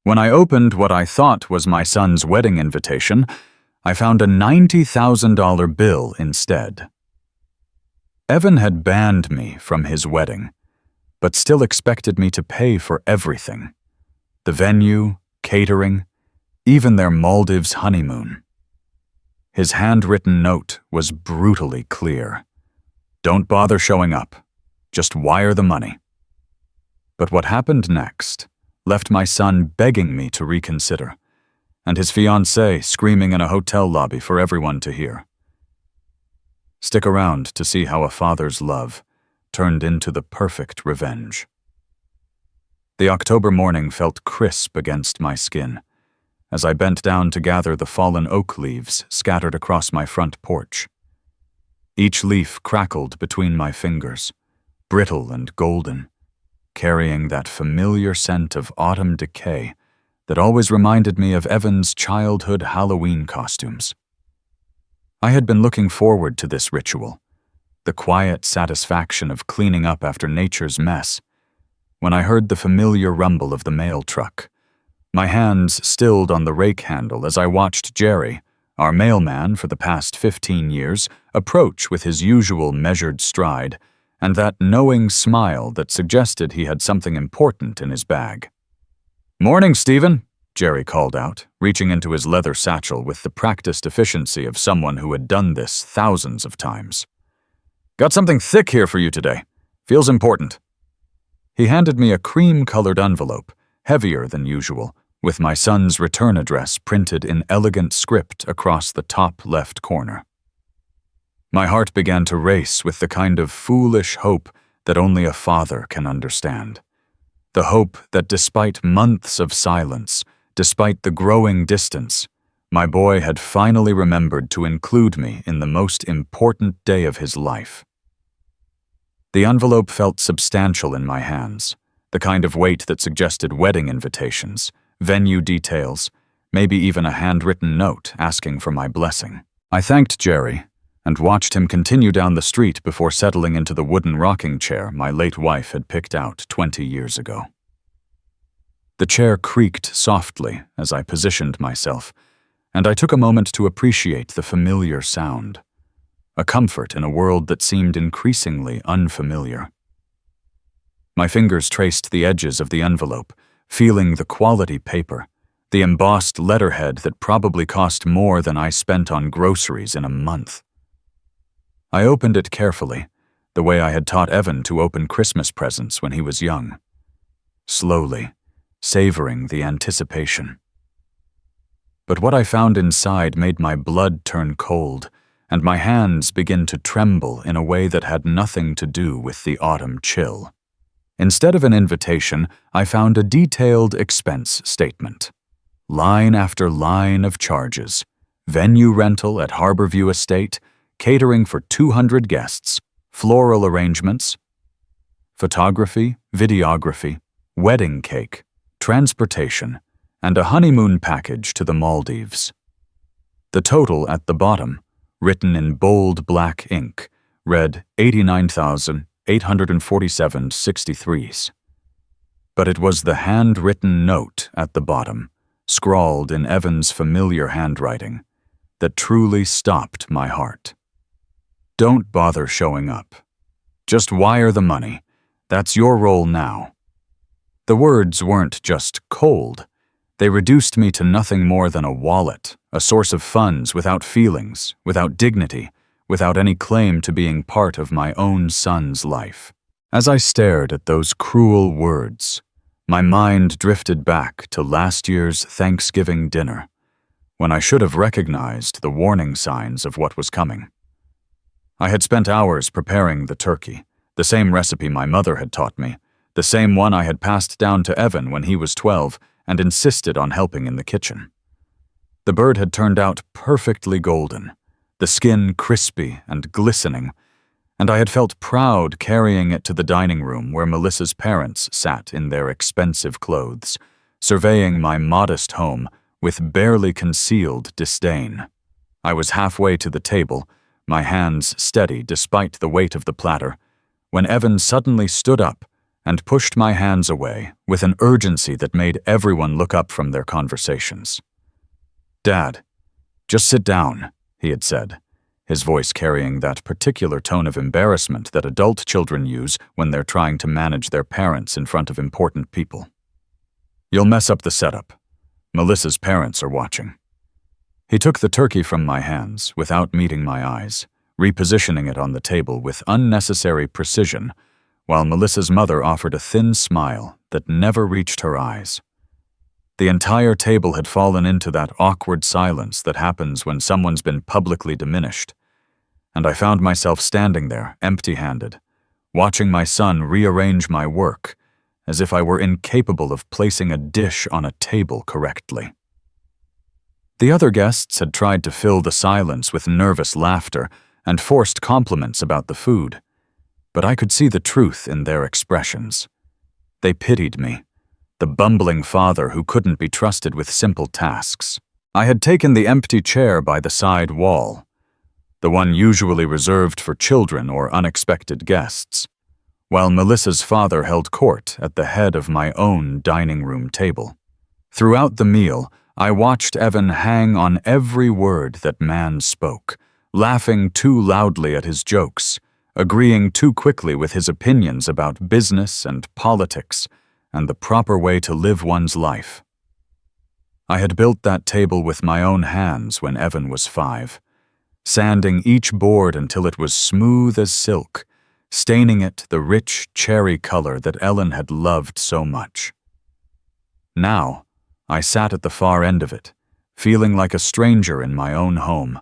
When I opened what I thought was my son's wedding invitation, I found a $90,000 bill instead. Evan had banned me from his wedding, but still expected me to pay for everything: the venue, catering, even their Maldives honeymoon. His handwritten note was brutally clear. Don't bother showing up. Just wire the money. But what happened next left my son begging me to reconsider, and his fiancée screaming in a hotel lobby for everyone to hear. Stick around to see how a father's love turned into the perfect revenge. The October morning felt crisp against my skin as I bent down to gather the fallen oak leaves scattered across my front porch. Each leaf crackled between my fingers, brittle and golden, carrying that familiar scent of autumn decay that always reminded me of Evan's childhood Halloween costumes. I had been looking forward to this ritual, the quiet satisfaction of cleaning up after nature's mess, when I heard the familiar rumble of the mail truck. My hands stilled on the rake handle as I watched Jerry, our mailman for the past 15 years, approach with his usual measured stride and that knowing smile that suggested he had something important in his bag. "Morning, Stephen," Jerry called out, reaching into his leather satchel with the practiced efficiency of someone who had done this thousands of times. "Got something thick here for you today. Feels important." He handed me a cream-colored envelope, heavier than usual, with my son's return address printed in elegant script across the top left corner. My heart began to race with the kind of foolish hope that only a father can understand. The hope that despite months of silence, despite the growing distance, my boy had finally remembered to include me in the most important day of his life. The envelope felt substantial in my hands, the kind of weight that suggested wedding invitations, venue details, maybe even a handwritten note asking for my blessing. I thanked Jerry and watched him continue down the street before settling into the wooden rocking chair my late wife had picked out 20 years ago. The chair creaked softly as I positioned myself, and I took a moment to appreciate the familiar sound, a comfort in a world that seemed increasingly unfamiliar. My fingers traced the edges of the envelope, feeling the quality paper, the embossed letterhead that probably cost more than I spent on groceries in a month. I opened it carefully, the way I had taught Evan to open Christmas presents when he was young. Slowly, savoring the anticipation. But what I found inside made my blood turn cold, and my hands begin to tremble in a way that had nothing to do with the autumn chill. Instead of an invitation, I found a detailed expense statement. Line after line of charges: venue rental at Harborview Estate, catering for 200 guests, floral arrangements, photography, videography, wedding cake, transportation, and a honeymoon package to the Maldives. The total at the bottom, written in bold black ink, read $89,847.63. But it was the handwritten note at the bottom, scrawled in Evan's familiar handwriting, that truly stopped my heart. Don't bother showing up. Just wire the money. That's your role now. The words weren't just cold. They reduced me to nothing more than a wallet, a source of funds without feelings, without dignity, without any claim to being part of my own son's life. As I stared at those cruel words, my mind drifted back to last year's Thanksgiving dinner, when I should have recognized the warning signs of what was coming. I had spent hours preparing the turkey, the same recipe my mother had taught me, the same one I had passed down to Evan when he was 12 and insisted on helping in the kitchen. The bird had turned out perfectly golden, the skin crispy and glistening, and I had felt proud carrying it to the dining room where Melissa's parents sat in their expensive clothes, surveying my modest home with barely concealed disdain. I was halfway to the table, my hands steady despite the weight of the platter, when Evan suddenly stood up and pushed my hands away with an urgency that made everyone look up from their conversations. "Dad, just sit down," he had said, his voice carrying that particular tone of embarrassment that adult children use when they're trying to manage their parents in front of important people. "You'll mess up the setup. Melissa's parents are watching." He took the turkey from my hands without meeting my eyes, repositioning it on the table with unnecessary precision, while Melissa's mother offered a thin smile that never reached her eyes. The entire table had fallen into that awkward silence that happens when someone's been publicly diminished, and I found myself standing there, empty-handed, watching my son rearrange my work as if I were incapable of placing a dish on a table correctly. The other guests had tried to fill the silence with nervous laughter and forced compliments about the food, but I could see the truth in their expressions. They pitied me, the bumbling father who couldn't be trusted with simple tasks. I had taken the empty chair by the side wall, the one usually reserved for children or unexpected guests, while Melissa's father held court at the head of my own dining room table. Throughout the meal, I watched Evan hang on every word that man spoke, laughing too loudly at his jokes, agreeing too quickly with his opinions about business and politics and the proper way to live one's life. I had built that table with my own hands when Evan was 5, sanding each board until it was smooth as silk, staining it the rich cherry color that Ellen had loved so much. Now, I sat at the far end of it, feeling like a stranger in my own home,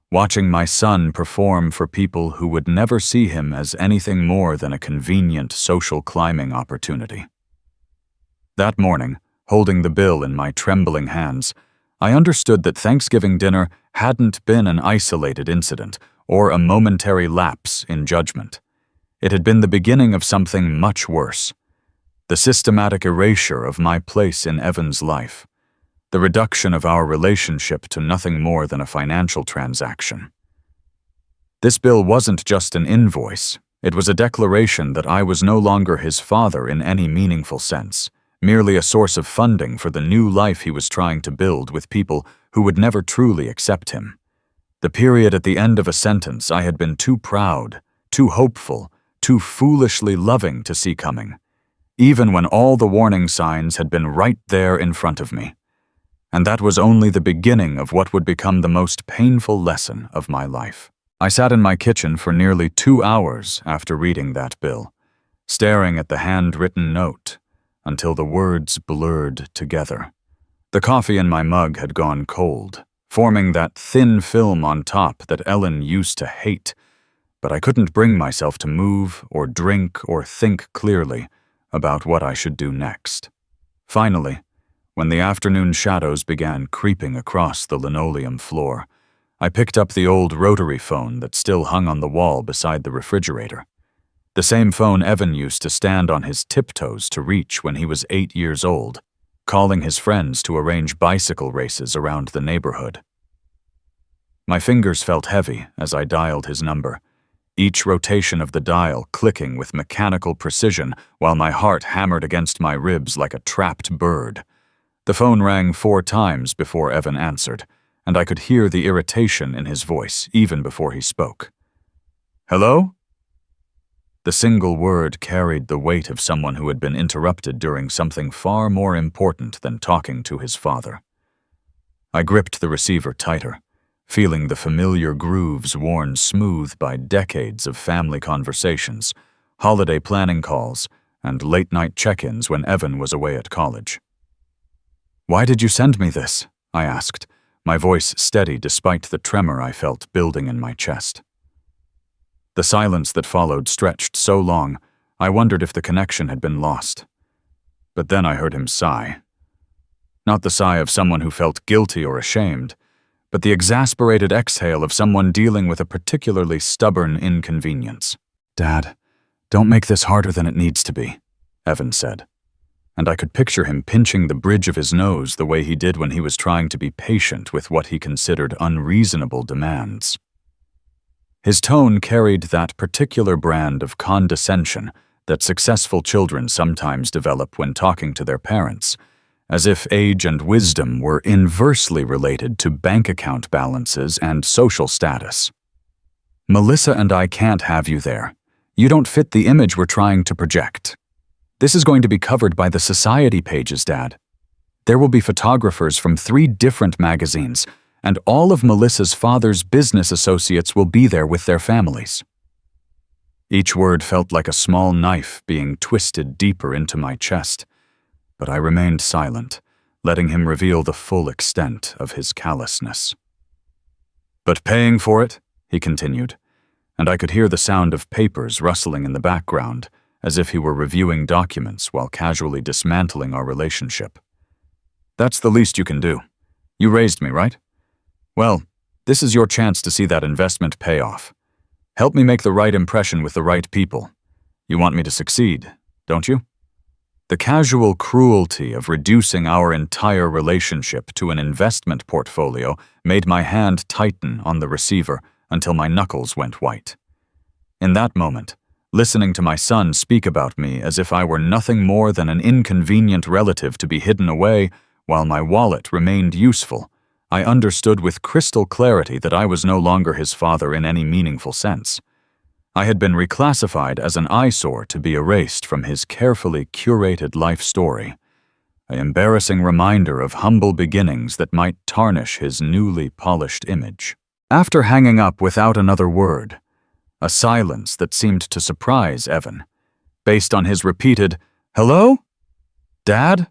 watching my son perform for people who would never see him as anything more than a convenient social climbing opportunity. That morning, holding the bill in my trembling hands, I understood that Thanksgiving dinner hadn't been an isolated incident or a momentary lapse in judgment. It had been the beginning of something much worse. The systematic erasure of my place in Evan's life, the reduction of our relationship to nothing more than a financial transaction. This bill wasn't just an invoice, it was a declaration that I was no longer his father in any meaningful sense, merely a source of funding for the new life he was trying to build with people who would never truly accept him. The period at the end of a sentence I had been too proud, too hopeful, too foolishly loving to see coming, even when all the warning signs had been right there in front of me. And that was only the beginning of what would become the most painful lesson of my life. I sat in my kitchen for nearly 2 hours after reading that bill, staring at the handwritten note until the words blurred together. The coffee in my mug had gone cold, forming that thin film on top that Ellen used to hate, but I couldn't bring myself to move or drink or think clearly about what I should do next. Finally, when the afternoon shadows began creeping across the linoleum floor, I picked up the old rotary phone that still hung on the wall beside the refrigerator. The same phone Evan used to stand on his tiptoes to reach when he was 8 years old, calling his friends to arrange bicycle races around the neighborhood. My fingers felt heavy as I dialed his number, each rotation of the dial clicking with mechanical precision while my heart hammered against my ribs like a trapped bird. The phone rang 4 times before Evan answered, and I could hear the irritation in his voice even before he spoke. "Hello?" The single word carried the weight of someone who had been interrupted during something far more important than talking to his father. I gripped the receiver tighter, feeling the familiar grooves worn smooth by decades of family conversations, holiday planning calls, and late-night check-ins when Evan was away at college. "Why did you send me this?" I asked, my voice steady despite the tremor I felt building in my chest. The silence that followed stretched so long, I wondered if the connection had been lost. But then I heard him sigh. Not the sigh of someone who felt guilty or ashamed, but the exasperated exhale of someone dealing with a particularly stubborn inconvenience. "Dad, don't make this harder than it needs to be," Evan said, and I could picture him pinching the bridge of his nose the way he did when he was trying to be patient with what he considered unreasonable demands. His tone carried that particular brand of condescension that successful children sometimes develop when talking to their parents, as if age and wisdom were inversely related to bank account balances and social status. "Melissa and I can't have you there. You don't fit the image we're trying to project. This is going to be covered by the society pages, Dad. There will be photographers from 3 different magazines, and all of Melissa's father's business associates will be there with their families." Each word felt like a small knife being twisted deeper into my chest, but I remained silent, letting him reveal the full extent of his callousness. "But paying for it," he continued, and I could hear the sound of papers rustling in the background, as if he were reviewing documents while casually dismantling our relationship. "That's the least you can do. You raised me, right? Well, this is your chance to see that investment pay off. Help me make the right impression with the right people. You want me to succeed, don't you?" The casual cruelty of reducing our entire relationship to an investment portfolio made my hand tighten on the receiver until my knuckles went white. In that moment, listening to my son speak about me as if I were nothing more than an inconvenient relative to be hidden away while my wallet remained useful, I understood with crystal clarity that I was no longer his father in any meaningful sense. I had been reclassified as an eyesore to be erased from his carefully curated life story, an embarrassing reminder of humble beginnings that might tarnish his newly polished image. After hanging up without another word, a silence that seemed to surprise Evan, based on his repeated, "Hello? Dad?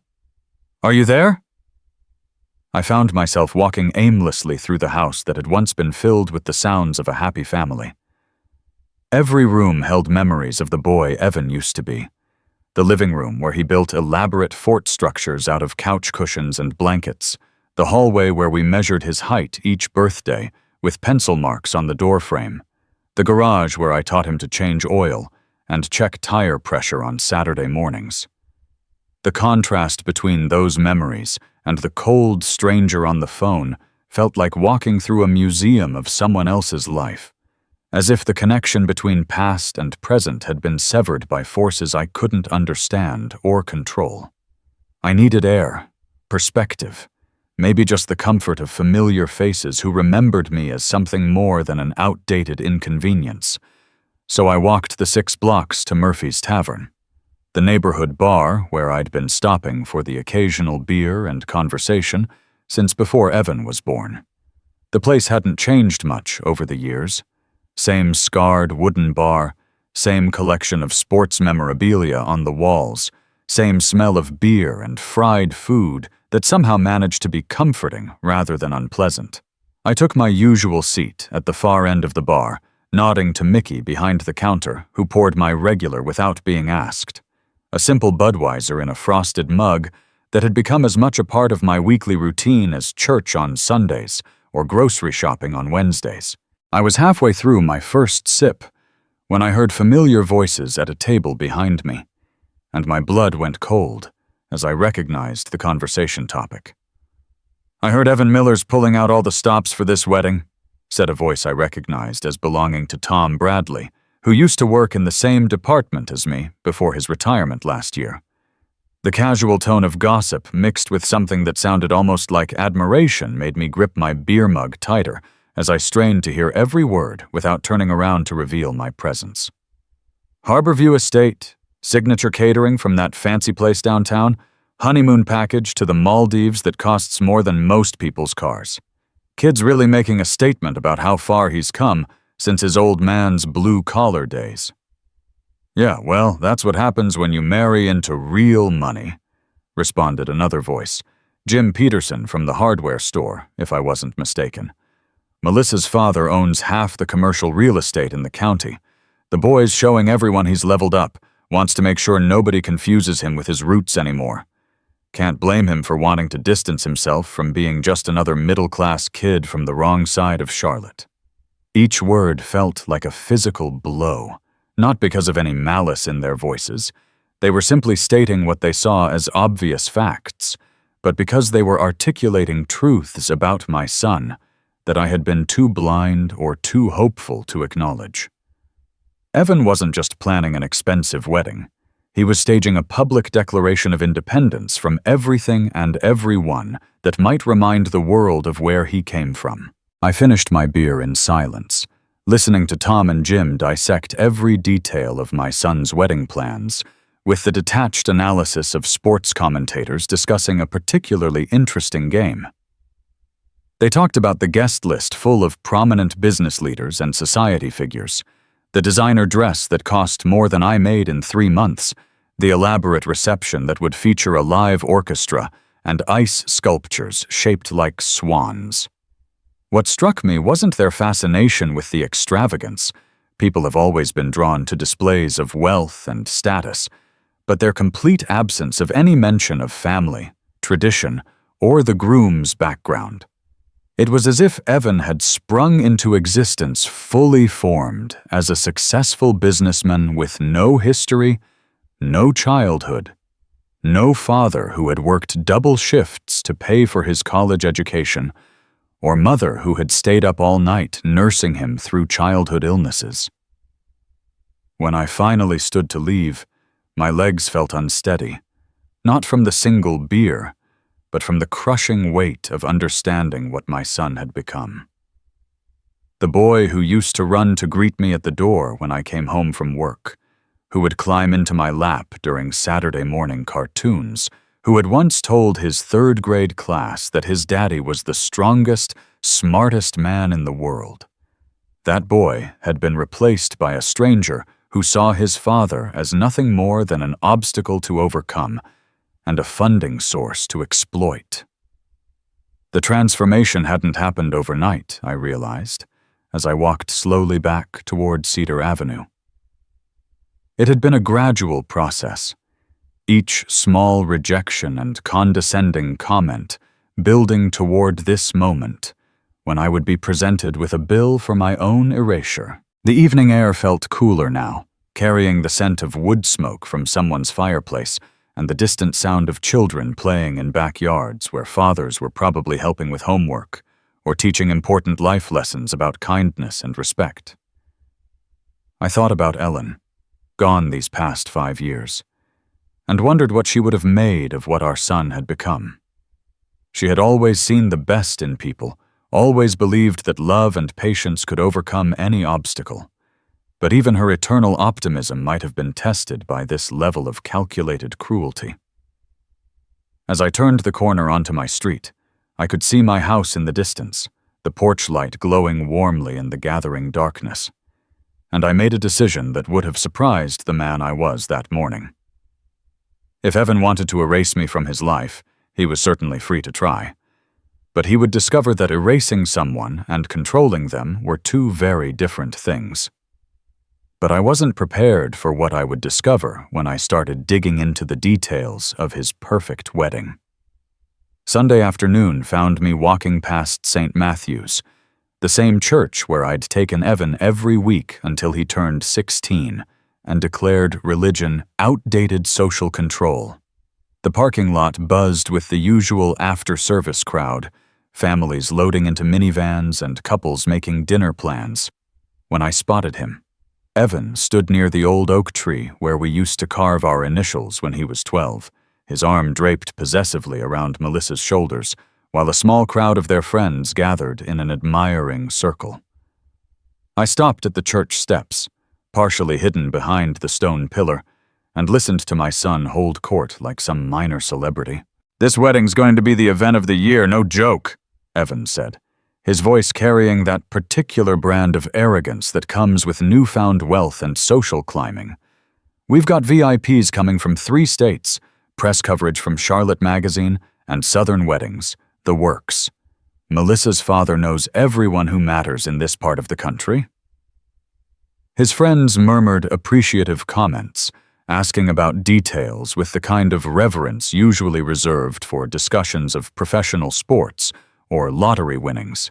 Are you there?" I found myself walking aimlessly through the house that had once been filled with the sounds of a happy family. Every room held memories of the boy Evan used to be. The living room where he built elaborate fort structures out of couch cushions and blankets, the hallway where we measured his height each birthday with pencil marks on the doorframe, the garage where I taught him to change oil and check tire pressure on Saturday mornings. The contrast between those memories and the cold stranger on the phone felt like walking through a museum of someone else's life, as if the connection between past and present had been severed by forces I couldn't understand or control. I needed air, perspective, maybe just the comfort of familiar faces who remembered me as something more than an outdated inconvenience. So I walked the 6 blocks to Murphy's Tavern, the neighborhood bar where I'd been stopping for the occasional beer and conversation since before Evan was born. The place hadn't changed much over the years. Same scarred wooden bar, same collection of sports memorabilia on the walls, same smell of beer and fried food that somehow managed to be comforting rather than unpleasant. I took my usual seat at the far end of the bar, nodding to Mickey behind the counter, who poured my regular without being asked. A simple Budweiser in a frosted mug that had become as much a part of my weekly routine as church on Sundays or grocery shopping on Wednesdays. I was halfway through my first sip when I heard familiar voices at a table behind me, and my blood went cold as I recognized the conversation topic. "I heard Evan Miller's pulling out all the stops for this wedding," said a voice I recognized as belonging to Tom Bradley, who used to work in the same department as me before his retirement last year. The casual tone of gossip mixed with something that sounded almost like admiration made me grip my beer mug tighter as I strained to hear every word without turning around to reveal my presence. "Harborview Estate, signature catering from that fancy place downtown, honeymoon package to the Maldives that costs more than most people's cars. Kid's really making a statement about how far he's come since his old man's blue-collar days." "Yeah, well, that's what happens when you marry into real money," responded another voice, Jim Peterson from the hardware store, if I wasn't mistaken. "Melissa's father owns half the commercial real estate in the county. The boy's showing everyone he's leveled up, wants to make sure nobody confuses him with his roots anymore. Can't blame him for wanting to distance himself from being just another middle-class kid from the wrong side of Charlotte." Each word felt like a physical blow, not because of any malice in their voices. They were simply stating what they saw as obvious facts, but because they were articulating truths about my son that I had been too blind or too hopeful to acknowledge. Evan wasn't just planning an expensive wedding. He was staging a public declaration of independence from everything and everyone that might remind the world of where he came from. I finished my beer in silence, listening to Tom and Jim dissect every detail of my son's wedding plans, with the detached analysis of sports commentators discussing a particularly interesting game. They talked about the guest list full of prominent business leaders and society figures, the designer dress that cost more than I made in 3 months, the elaborate reception that would feature a live orchestra and ice sculptures shaped like swans. What struck me wasn't their fascination with the extravagance. People have always been drawn to displays of wealth and status, but their complete absence of any mention of family, tradition, or the groom's background. It was as if Evan had sprung into existence fully formed as a successful businessman with no history, no childhood, no father who had worked double shifts to pay for his college education, or mother who had stayed up all night nursing him through childhood illnesses. When I finally stood to leave, my legs felt unsteady, not from the single beer, but from the crushing weight of understanding what my son had become. The boy who used to run to greet me at the door when I came home from work, who would climb into my lap during Saturday morning cartoons, who had once told his 3rd grade class that his daddy was the strongest, smartest man in the world. That boy had been replaced by a stranger who saw his father as nothing more than an obstacle to overcome and a funding source to exploit. The transformation hadn't happened overnight, I realized, as I walked slowly back toward Cedar Avenue. It had been a gradual process, each small rejection and condescending comment building toward this moment when I would be presented with a bill for my own erasure. The evening air felt cooler now, carrying the scent of wood smoke from someone's fireplace and the distant sound of children playing in backyards where fathers were probably helping with homework or teaching important life lessons about kindness and respect. I thought about Ellen, gone these past 5 years, and wondered what she would have made of what our son had become. She had always seen the best in people, always believed that love and patience could overcome any obstacle. But even her eternal optimism might have been tested by this level of calculated cruelty. As I turned the corner onto my street, I could see my house in the distance, the porch light glowing warmly in the gathering darkness. And I made a decision that would have surprised the man I was that morning. If Evan wanted to erase me from his life, he was certainly free to try. But he would discover that erasing someone and controlling them were 2 very different things. But I wasn't prepared for what I would discover when I started digging into the details of his perfect wedding. Sunday afternoon found me walking past St. Matthew's, the same church where I'd taken Evan every week until he turned 16 and declared religion outdated social control. The parking lot buzzed with the usual after-service crowd, families loading into minivans and couples making dinner plans, when I spotted him. Evan stood near the old oak tree where we used to carve our initials when he was 12, his arm draped possessively around Melissa's shoulders, while a small crowd of their friends gathered in an admiring circle. I stopped at the church steps, partially hidden behind the stone pillar, and listened to my son hold court like some minor celebrity. "This wedding's going to be the event of the year, no joke," Evan said, his voice carrying that particular brand of arrogance that comes with newfound wealth and social climbing. "We've got VIPs coming from 3 states, press coverage from Charlotte Magazine, and Southern Weddings, the works. Melissa's father knows everyone who matters in this part of the country." His friends murmured appreciative comments, asking about details with the kind of reverence usually reserved for discussions of professional sports or lottery winnings.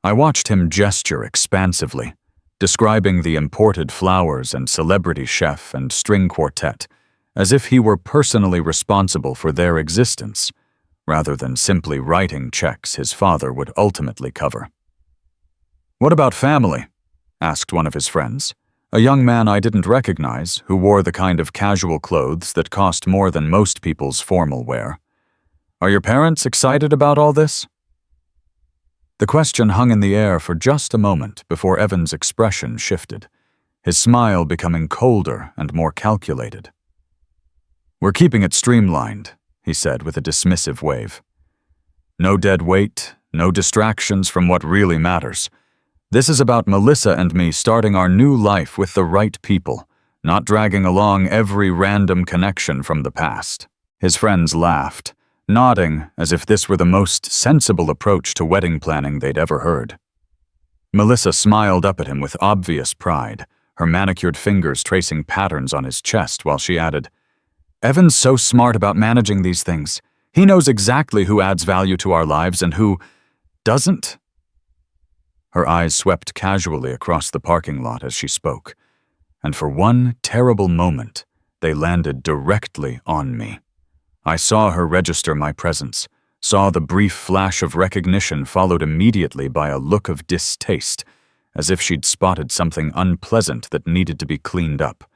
I watched him gesture expansively, describing the imported flowers and celebrity chef and string quartet as if he were personally responsible for their existence, rather than simply writing checks his father would ultimately cover. "What about family?" asked one of his friends, a young man I didn't recognize who wore the kind of casual clothes that cost more than most people's formal wear. "Are your parents excited about all this?" The question hung in the air for just a moment before Evan's expression shifted, his smile becoming colder and more calculated. "We're keeping it streamlined," he said with a dismissive wave. "No dead weight, no distractions from what really matters. This is about Melissa and me starting our new life with the right people, not dragging along every random connection from the past." His friends laughed, nodding as if this were the most sensible approach to wedding planning they'd ever heard. Melissa smiled up at him with obvious pride, her manicured fingers tracing patterns on his chest while she added, "Evan's so smart about managing these things. He knows exactly who adds value to our lives and who doesn't." Her eyes swept casually across the parking lot as she spoke, and for one terrible moment, they landed directly on me. I saw her register my presence, saw the brief flash of recognition followed immediately by a look of distaste, as if she'd spotted something unpleasant that needed to be cleaned up.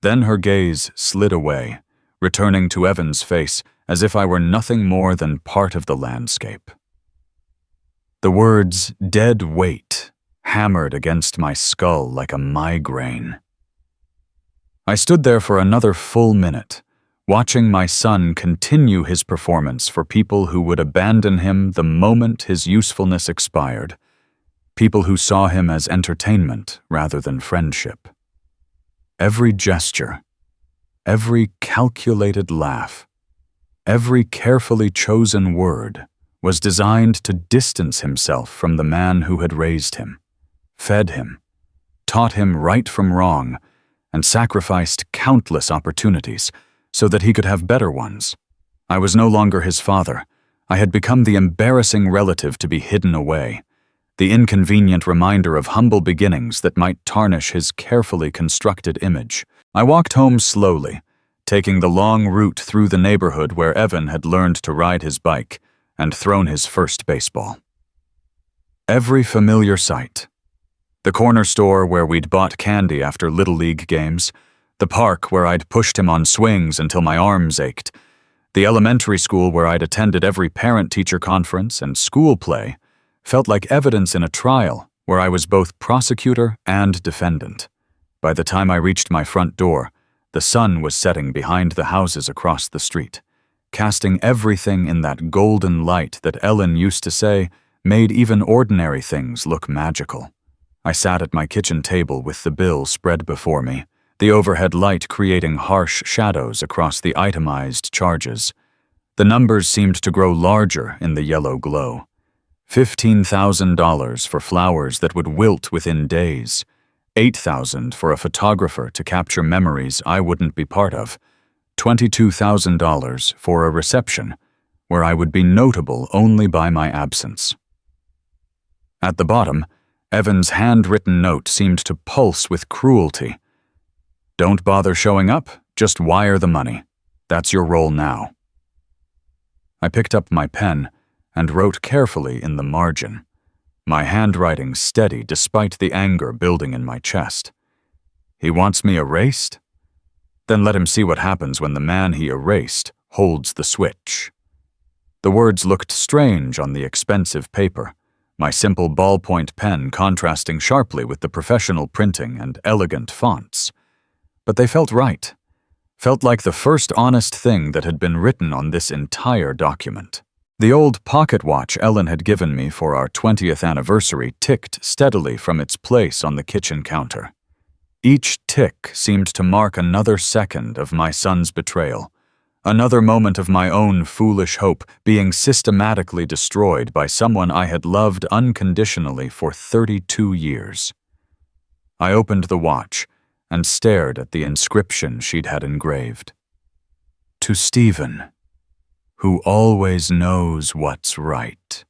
Then her gaze slid away, returning to Evan's face as if I were nothing more than part of the landscape. The words "dead weight" hammered against my skull like a migraine. I stood there for another full minute, watching my son continue his performance for people who would abandon him the moment his usefulness expired, people who saw him as entertainment rather than friendship. Every gesture, every calculated laugh, every carefully chosen word was designed to distance himself from the man who had raised him, fed him, taught him right from wrong, and sacrificed countless opportunities so that he could have better ones. I was no longer his father. I had become the embarrassing relative to be hidden away, the inconvenient reminder of humble beginnings that might tarnish his carefully constructed image. I walked home slowly, taking the long route through the neighborhood where Evan had learned to ride his bike and thrown his first baseball. Every familiar sight. The corner store where we'd bought candy after Little League games, the park where I'd pushed him on swings until my arms ached, the elementary school where I'd attended every parent-teacher conference and school play, felt like evidence in a trial where I was both prosecutor and defendant. By the time I reached my front door, the sun was setting behind the houses across the street, casting everything in that golden light that Ellen used to say made even ordinary things look magical. I sat at my kitchen table with the bill spread before me, the overhead light creating harsh shadows across the itemized charges. The numbers seemed to grow larger in the yellow glow. $15,000 for flowers that would wilt within days, $8,000 for a photographer to capture memories I wouldn't be part of, $22,000 for a reception where I would be notable only by my absence. At the bottom, Evan's handwritten note seemed to pulse with cruelty. "Don't bother showing up, just wire the money. That's your role now." I picked up my pen and wrote carefully in the margin, my handwriting steady despite the anger building in my chest. "He wants me erased? Then let him see what happens when the man he erased holds the switch." The words looked strange on the expensive paper, my simple ballpoint pen contrasting sharply with the professional printing and elegant fonts. But they felt right, felt like the first honest thing that had been written on this entire document. The old pocket watch Ellen had given me for our 20th anniversary ticked steadily from its place on the kitchen counter. Each tick seemed to mark another second of my son's betrayal, another moment of my own foolish hope being systematically destroyed by someone I had loved unconditionally for 32 years. I opened the watch and stared at the inscription she'd had engraved. "To Stephen, who always knows what's right.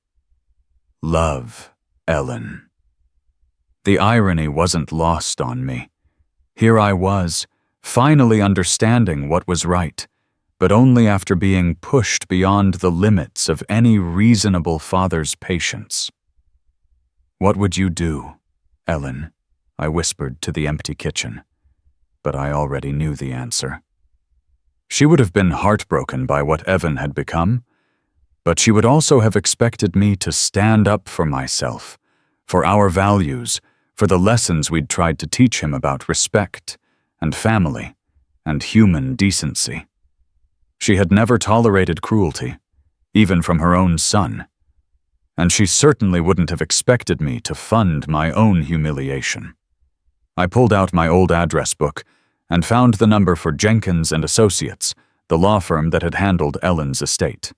Love, Ellen." The irony wasn't lost on me. Here I was, finally understanding what was right, but only after being pushed beyond the limits of any reasonable father's patience. "What would you do, Ellen?" I whispered to the empty kitchen, but I already knew the answer. She would have been heartbroken by what Evan had become, but she would also have expected me to stand up for myself, for our values, for the lessons we'd tried to teach him about respect and family and human decency. She had never tolerated cruelty, even from her own son, and she certainly wouldn't have expected me to fund my own humiliation. I pulled out my old address book and found the number for Jenkins and Associates, the law firm that had handled Ellen's estate.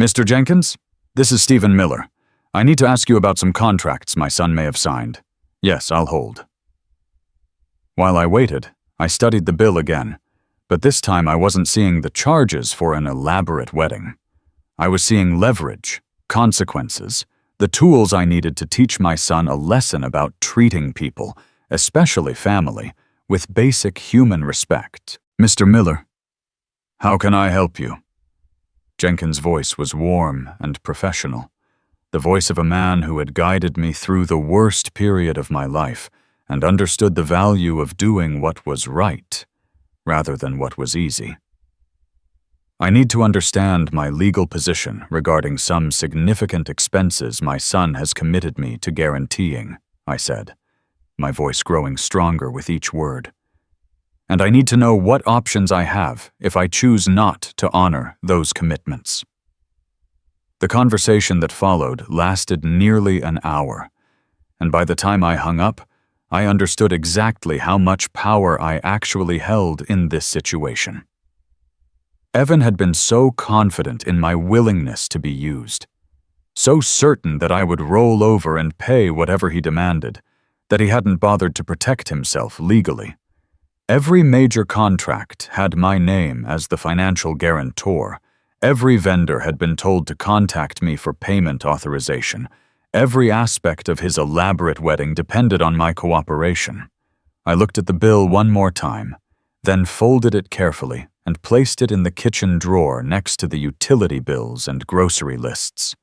"Mr. Jenkins, this is Stephen Miller. I need to ask you about some contracts my son may have signed." "Yes, I'll hold." While I waited, I studied the bill again, but this time I wasn't seeing the charges for an elaborate wedding. I was seeing leverage, consequences, the tools I needed to teach my son a lesson about treating people, especially family, with basic human respect. "Mr. Miller, how can I help you?" Jenkins' voice was warm and professional, the voice of a man who had guided me through the worst period of my life and understood the value of doing what was right rather than what was easy. "I need to understand my legal position regarding some significant expenses my son has committed me to guaranteeing," I said, my voice growing stronger with each word. "And I need to know what options I have if I choose not to honor those commitments." The conversation that followed lasted nearly an hour, and by the time I hung up, I understood exactly how much power I actually held in this situation. Evan had been so confident in my willingness to be used, so certain that I would roll over and pay whatever he demanded, that he hadn't bothered to protect himself legally. Every major contract had my name as the financial guarantor. Every vendor had been told to contact me for payment authorization. Every aspect of his elaborate wedding depended on my cooperation. I looked at the bill one more time, then folded it carefully and placed it in the kitchen drawer next to the utility bills and grocery lists.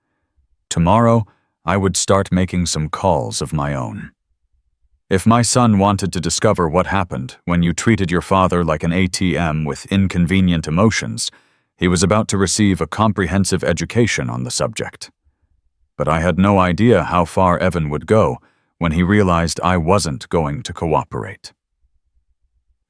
Tomorrow, I would start making some calls of my own. If my son wanted to discover what happened when you treated your father like an ATM with inconvenient emotions, he was about to receive a comprehensive education on the subject. But I had no idea how far Evan would go when he realized I wasn't going to cooperate.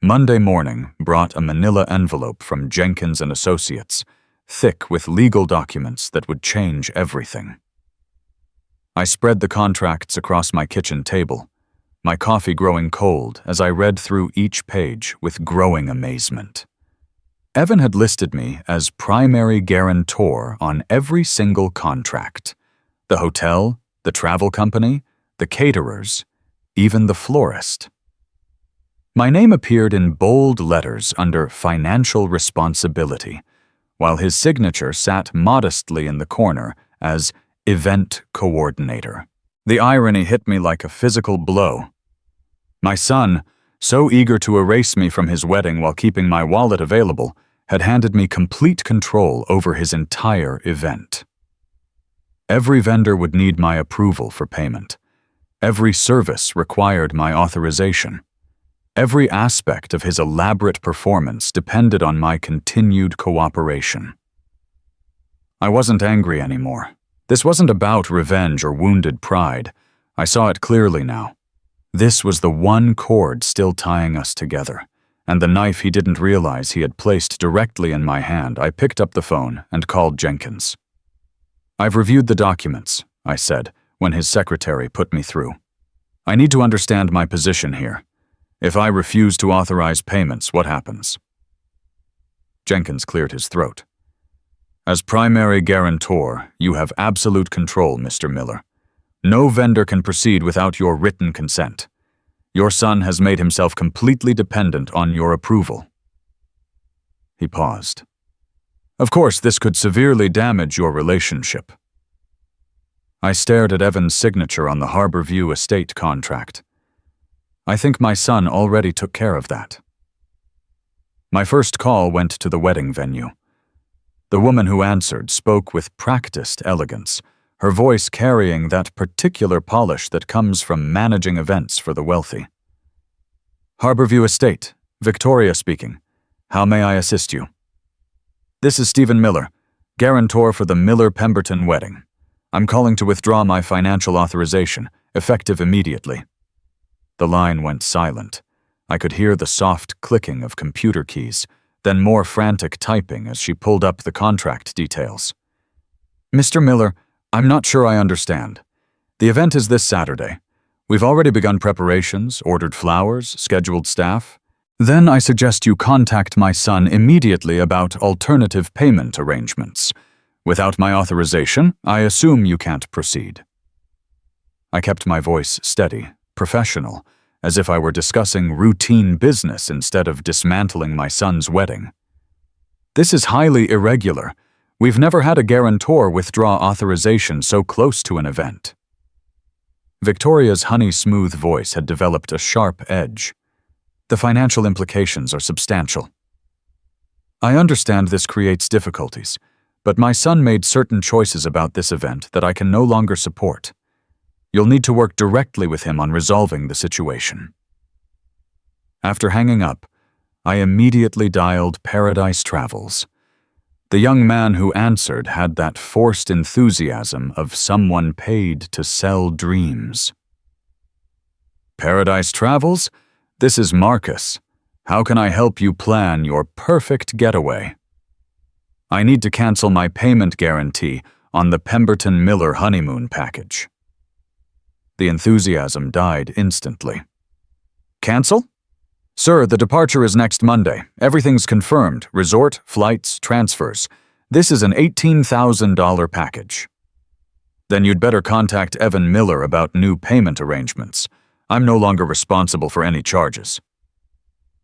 Monday morning brought a manila envelope from Jenkins and Associates, thick with legal documents that would change everything. I spread the contracts across my kitchen table, my coffee growing cold as I read through each page with growing amazement. Evan had listed me as primary guarantor on every single contract: the hotel, the travel company, the caterers, even the florist. My name appeared in bold letters under financial responsibility, while his signature sat modestly in the corner as event coordinator. The irony hit me like a physical blow. My son, so eager to erase me from his wedding while keeping my wallet available, had handed me complete control over his entire event. Every vendor would need my approval for payment. Every service required my authorization. Every aspect of his elaborate performance depended on my continued cooperation. I wasn't angry anymore. This wasn't about revenge or wounded pride. I saw it clearly now. This was the one cord still tying us together, and the knife he didn't realize he had placed directly in my hand. I picked up the phone and called Jenkins. "I've reviewed the documents," I said, when his secretary put me through. "I need to understand my position here. If I refuse to authorize payments, what happens?" Jenkins cleared his throat. "As primary guarantor, you have absolute control, Mr. Miller. No vendor can proceed without your written consent. Your son has made himself completely dependent on your approval." He paused. "Of course, this could severely damage your relationship." I stared at Evan's signature on the Harborview estate contract. I think my son already took care of that. My first call went to the wedding venue. The woman who answered spoke with practiced elegance, her voice carrying that particular polish that comes from managing events for the wealthy. Harborview Estate, Victoria speaking. How may I assist you? This is Stephen Miller, guarantor for the Miller-Pemberton wedding. I'm calling to withdraw my financial authorization, effective immediately. The line went silent. I could hear the soft clicking of computer keys, then more frantic typing as she pulled up the contract details. Mr. Miller, I'm not sure I understand. The event is this Saturday. We've already begun preparations, ordered flowers, scheduled staff. Then I suggest you contact my son immediately about alternative payment arrangements. Without my authorization, I assume you can't proceed. I kept my voice steady, professional, as if I were discussing routine business instead of dismantling my son's wedding. This is highly irregular. We've never had a guarantor withdraw authorization so close to an event. Victoria's honey-smooth voice had developed a sharp edge. The financial implications are substantial. I understand this creates difficulties, but my son made certain choices about this event that I can no longer support. You'll need to work directly with him on resolving the situation. After hanging up, I immediately dialed Paradise Travels. The young man who answered had that forced enthusiasm of someone paid to sell dreams. Paradise Travels? This is Marcus. How can I help you plan your perfect getaway? I need to cancel my payment guarantee on the Pemberton Miller honeymoon package. The enthusiasm died instantly. Cancel? Sir, the departure is next Monday. Everything's confirmed. Resort, flights, transfers. This is an $18,000 package. Then you'd better contact Evan Miller about new payment arrangements. I'm no longer responsible for any charges.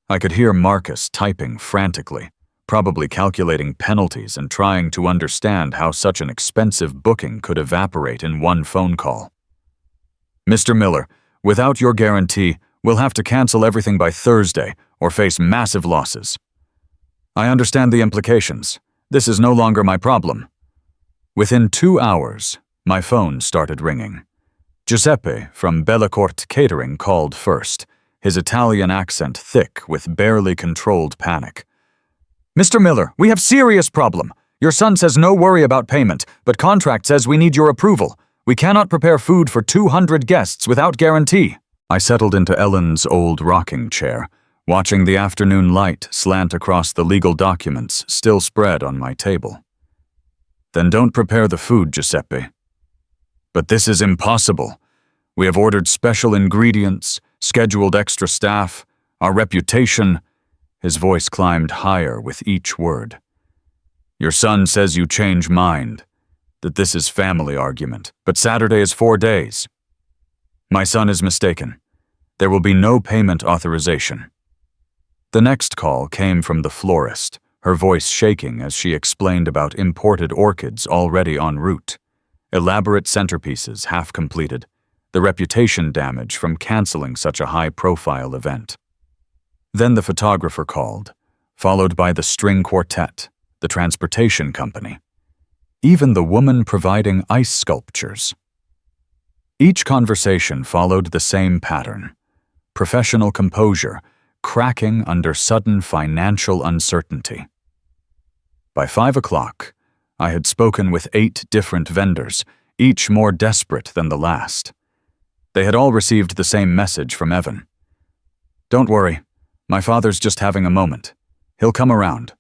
I could hear Marcus typing frantically, probably calculating penalties and trying to understand how such an expensive booking could evaporate in one phone call. Mr. Miller, without your guarantee, we'll have to cancel everything by Thursday or face massive losses. I understand the implications. This is no longer my problem. Within 2 hours, my phone started ringing. Giuseppe from Bellacorte Catering called first, his Italian accent thick with barely controlled panic. Mr. Miller, we have serious problem. Your son says no worry about payment, but contract says we need your approval. We cannot prepare food for 200 guests without guarantee. I settled into Ellen's old rocking chair, watching the afternoon light slant across the legal documents still spread on my table. Then don't prepare the food, Giuseppe. But this is impossible. We have ordered special ingredients, scheduled extra staff, our reputation. His voice climbed higher with each word. Your son says you change mind, that this is family argument, but Saturday is 4 days. My son is mistaken. There will be no payment authorization. The next call came from the florist, her voice shaking as she explained about imported orchids already en route, elaborate centerpieces half completed, the reputation damage from canceling such a high-profile event. Then the photographer called, followed by the string quartet, the transportation company, even the woman providing ice sculptures. Each conversation followed the same pattern: professional composure, cracking under sudden financial uncertainty. By 5 o'clock, I had spoken with 8 different vendors, each more desperate than the last. They had all received the same message from Evan. Don't worry, my father's just having a moment. He'll come around.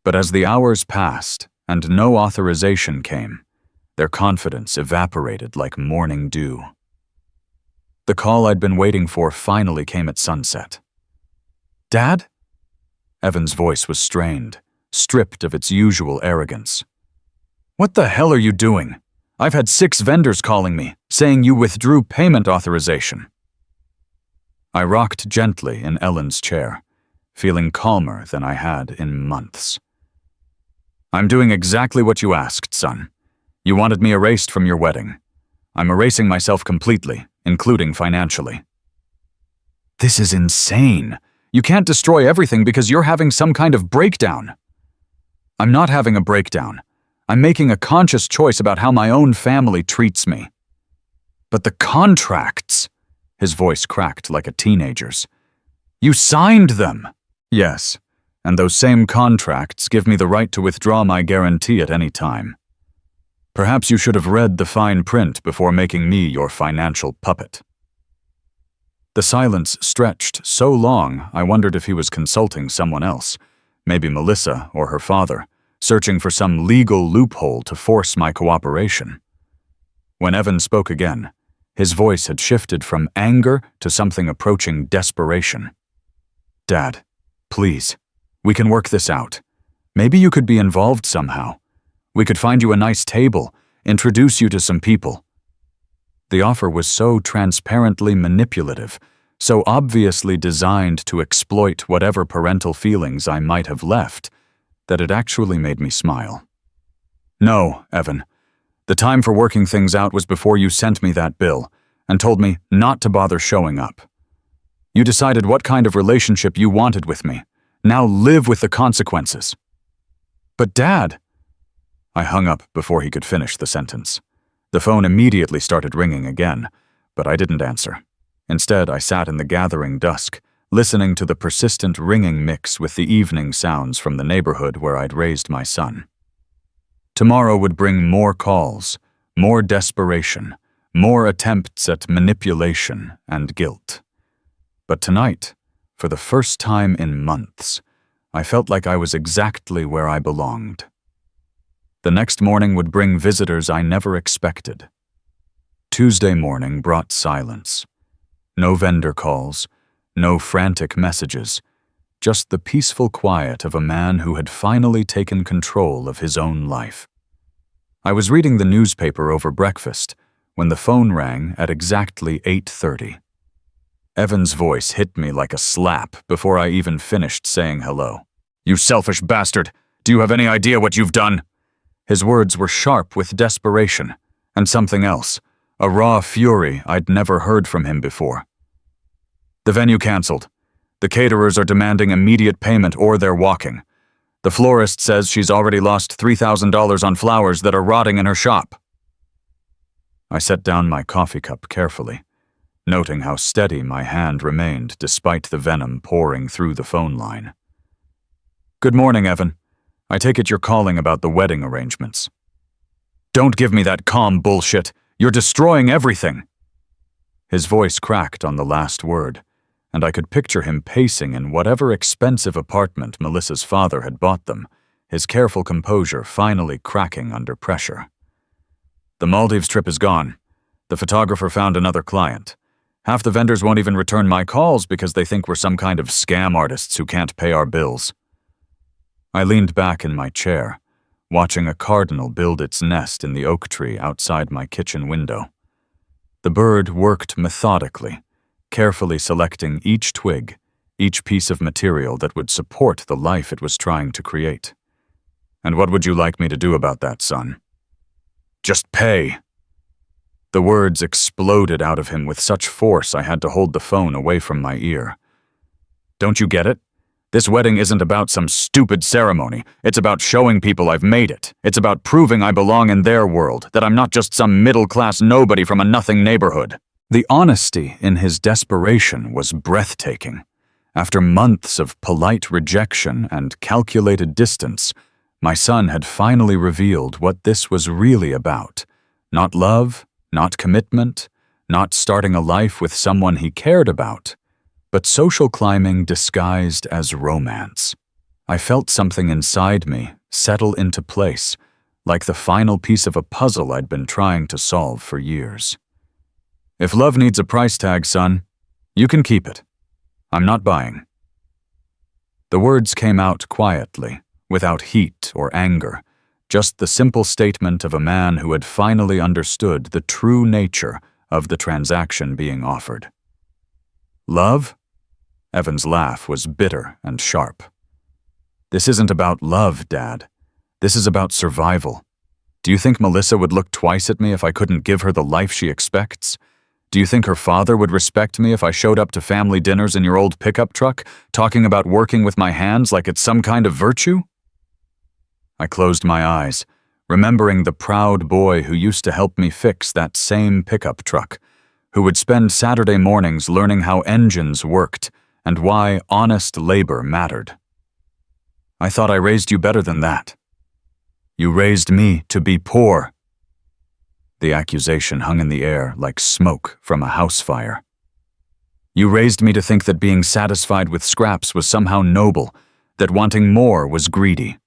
But as the hours passed and no authorization came, their confidence evaporated like morning dew. The call I'd been waiting for finally came at sunset. Dad? Evan's voice was strained, stripped of its usual arrogance. What the hell are you doing? I've had 6 vendors calling me, saying you withdrew payment authorization. I rocked gently in Ellen's chair, feeling calmer than I had in months. I'm doing exactly what you asked, son. You wanted me erased from your wedding. I'm erasing myself completely, including financially. This is insane. You can't destroy everything because you're having some kind of breakdown. I'm not having a breakdown. I'm making a conscious choice about how my own family treats me. But the contracts, his voice cracked like a teenager's. You signed them. Yes, and those same contracts give me the right to withdraw my guarantee at any time. Perhaps you should have read the fine print before making me your financial puppet. The silence stretched so long I wondered if he was consulting someone else, maybe Melissa or her father, searching for some legal loophole to force my cooperation. When Evan spoke again, his voice had shifted from anger to something approaching desperation. Dad, please, we can work this out. Maybe you could be involved somehow. We could find you a nice table, introduce you to some people. The offer was so transparently manipulative, so obviously designed to exploit whatever parental feelings I might have left, that it actually made me smile. No, Evan. The time for working things out was before you sent me that bill and told me not to bother showing up. You decided what kind of relationship you wanted with me. Now live with the consequences. But Dad... I hung up before he could finish the sentence. The phone immediately started ringing again, but I didn't answer. Instead, I sat in the gathering dusk, listening to the persistent ringing mix with the evening sounds from the neighborhood where I'd raised my son. Tomorrow would bring more calls, more desperation, more attempts at manipulation and guilt. But tonight, for the first time in months, I felt like I was exactly where I belonged. The next morning would bring visitors I never expected. Tuesday morning brought silence. No vendor calls, no frantic messages, just the peaceful quiet of a man who had finally taken control of his own life. I was reading the newspaper over breakfast when the phone rang at exactly 8:30. Evan's voice hit me like a slap before I even finished saying hello. You selfish bastard! Do you have any idea what you've done? His words were sharp with desperation, and something else, a raw fury I'd never heard from him before. The venue canceled. The caterers are demanding immediate payment or they're walking. The florist says she's already lost $3,000 on flowers that are rotting in her shop. I set down my coffee cup carefully, noting how steady my hand remained despite the venom pouring through the phone line. Good morning, Evan. I take it you're calling about the wedding arrangements. Don't give me that calm bullshit. You're destroying everything. His voice cracked on the last word, and I could picture him pacing in whatever expensive apartment Melissa's father had bought them, his careful composure finally cracking under pressure. The Maldives trip is gone. The photographer found another client. Half the vendors won't even return my calls because they think we're some kind of scam artists who can't pay our bills. I leaned back in my chair, watching a cardinal build its nest in the oak tree outside my kitchen window. The bird worked methodically, carefully selecting each twig, each piece of material that would support the life it was trying to create. And what would you like me to do about that, son? Just pay. The words exploded out of him with such force I had to hold the phone away from my ear. Don't you get it? This wedding isn't about some stupid ceremony. It's about showing people I've made it. It's about proving I belong in their world, that I'm not just some middle-class nobody from a nothing neighborhood. The honesty in his desperation was breathtaking. After months of polite rejection and calculated distance, my son had finally revealed what this was really about. Not love, not commitment, not starting a life with someone he cared about, but social climbing disguised as romance. I felt something inside me settle into place, like the final piece of a puzzle I'd been trying to solve for years. If love needs a price tag, son, you can keep it. I'm not buying. The words came out quietly, without heat or anger, just the simple statement of a man who had finally understood the true nature of the transaction being offered. Love? Evan's laugh was bitter and sharp. This isn't about love, Dad. This is about survival. Do you think Melissa would look twice at me if I couldn't give her the life she expects? Do you think her father would respect me if I showed up to family dinners in your old pickup truck, talking about working with my hands like it's some kind of virtue? I closed my eyes, remembering the proud boy who used to help me fix that same pickup truck, who would spend Saturday mornings learning how engines worked and why honest labor mattered. I thought I raised you better than that. You raised me to be poor. The accusation hung in the air like smoke from a house fire. You raised me to think that being satisfied with scraps was somehow noble, that wanting more was greedy.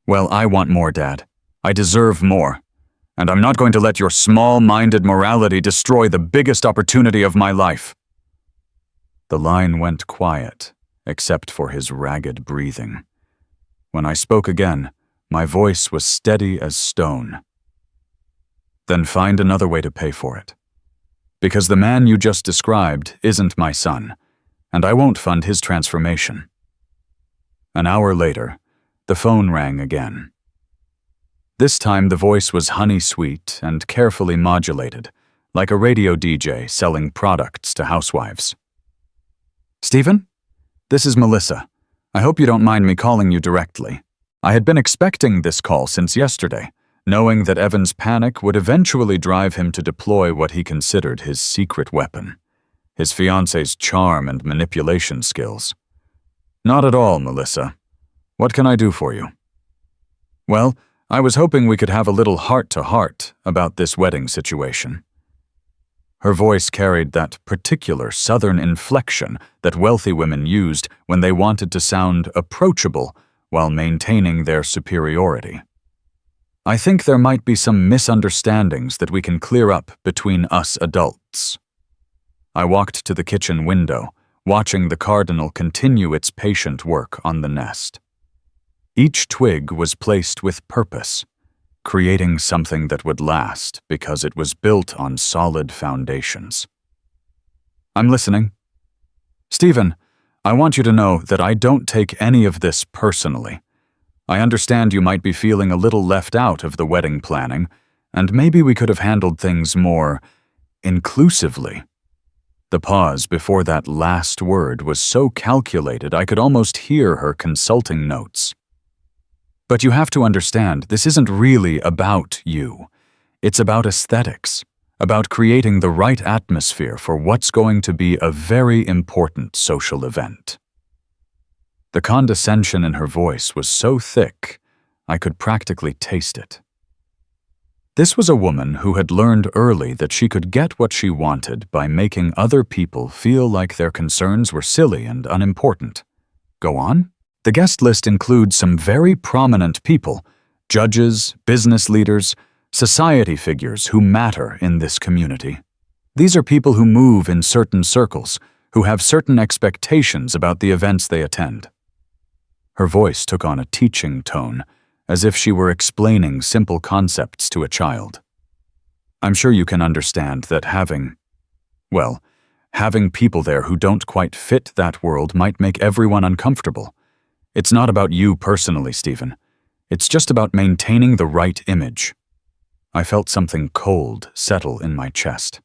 Well, I want more, Dad. I deserve more. And I'm not going to let your small-minded morality destroy the biggest opportunity of my life. The line went quiet, except for his ragged breathing. When I spoke again, my voice was steady as stone. Then find another way to pay for it. Because the man you just described isn't my son, and I won't fund his transformation. An hour later, the phone rang again. This time the voice was honey-sweet and carefully modulated, like a radio DJ selling products to housewives. Stephen? This is Melissa. I hope you don't mind me calling you directly. I had been expecting this call since yesterday, knowing that Evan's panic would eventually drive him to deploy what he considered his secret weapon, his fiancé's charm and manipulation skills. Not at all, Melissa. What can I do for you? Well, I was hoping we could have a little heart-to-heart about this wedding situation. Her voice carried that particular southern inflection that wealthy women used when they wanted to sound approachable while maintaining their superiority. I think there might be some misunderstandings that we can clear up between us adults. I walked to the kitchen window, watching the cardinal continue its patient work on the nest. Each twig was placed with purpose, creating something that would last because it was built on solid foundations. I'm listening. Stephen, I want you to know that I don't take any of this personally. I understand you might be feeling a little left out of the wedding planning, and maybe we could have handled things more inclusively. The pause before that last word was so calculated I could almost hear her consulting notes. But you have to understand, this isn't really about you. It's about aesthetics, about creating the right atmosphere for what's going to be a very important social event. The condescension in her voice was so thick, I could practically taste it. This was a woman who had learned early that she could get what she wanted by making other people feel like their concerns were silly and unimportant. Go on? The guest list includes some very prominent people, judges, business leaders, society figures who matter in this community. These are people who move in certain circles, who have certain expectations about the events they attend. Her voice took on a teaching tone, as if she were explaining simple concepts to a child. I'm sure you can understand that having people there who don't quite fit that world might make everyone uncomfortable. It's not about you personally, Stephen. It's just about maintaining the right image. I felt something cold settle in my chest.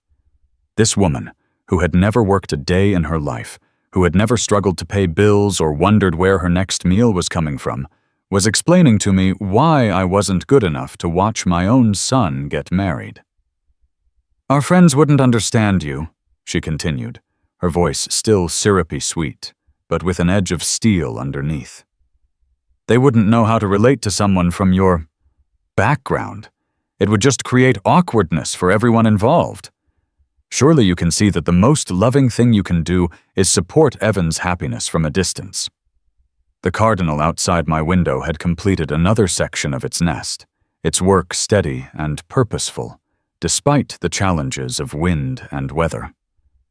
This woman, who had never worked a day in her life, who had never struggled to pay bills or wondered where her next meal was coming from, was explaining to me why I wasn't good enough to watch my own son get married. Our friends wouldn't understand you, she continued, her voice still syrupy sweet, but with an edge of steel underneath. They wouldn't know how to relate to someone from your background. It would just create awkwardness for everyone involved. Surely you can see that the most loving thing you can do is support Evan's happiness from a distance. The cardinal outside my window had completed another section of its nest, its work steady and purposeful, despite the challenges of wind and weather.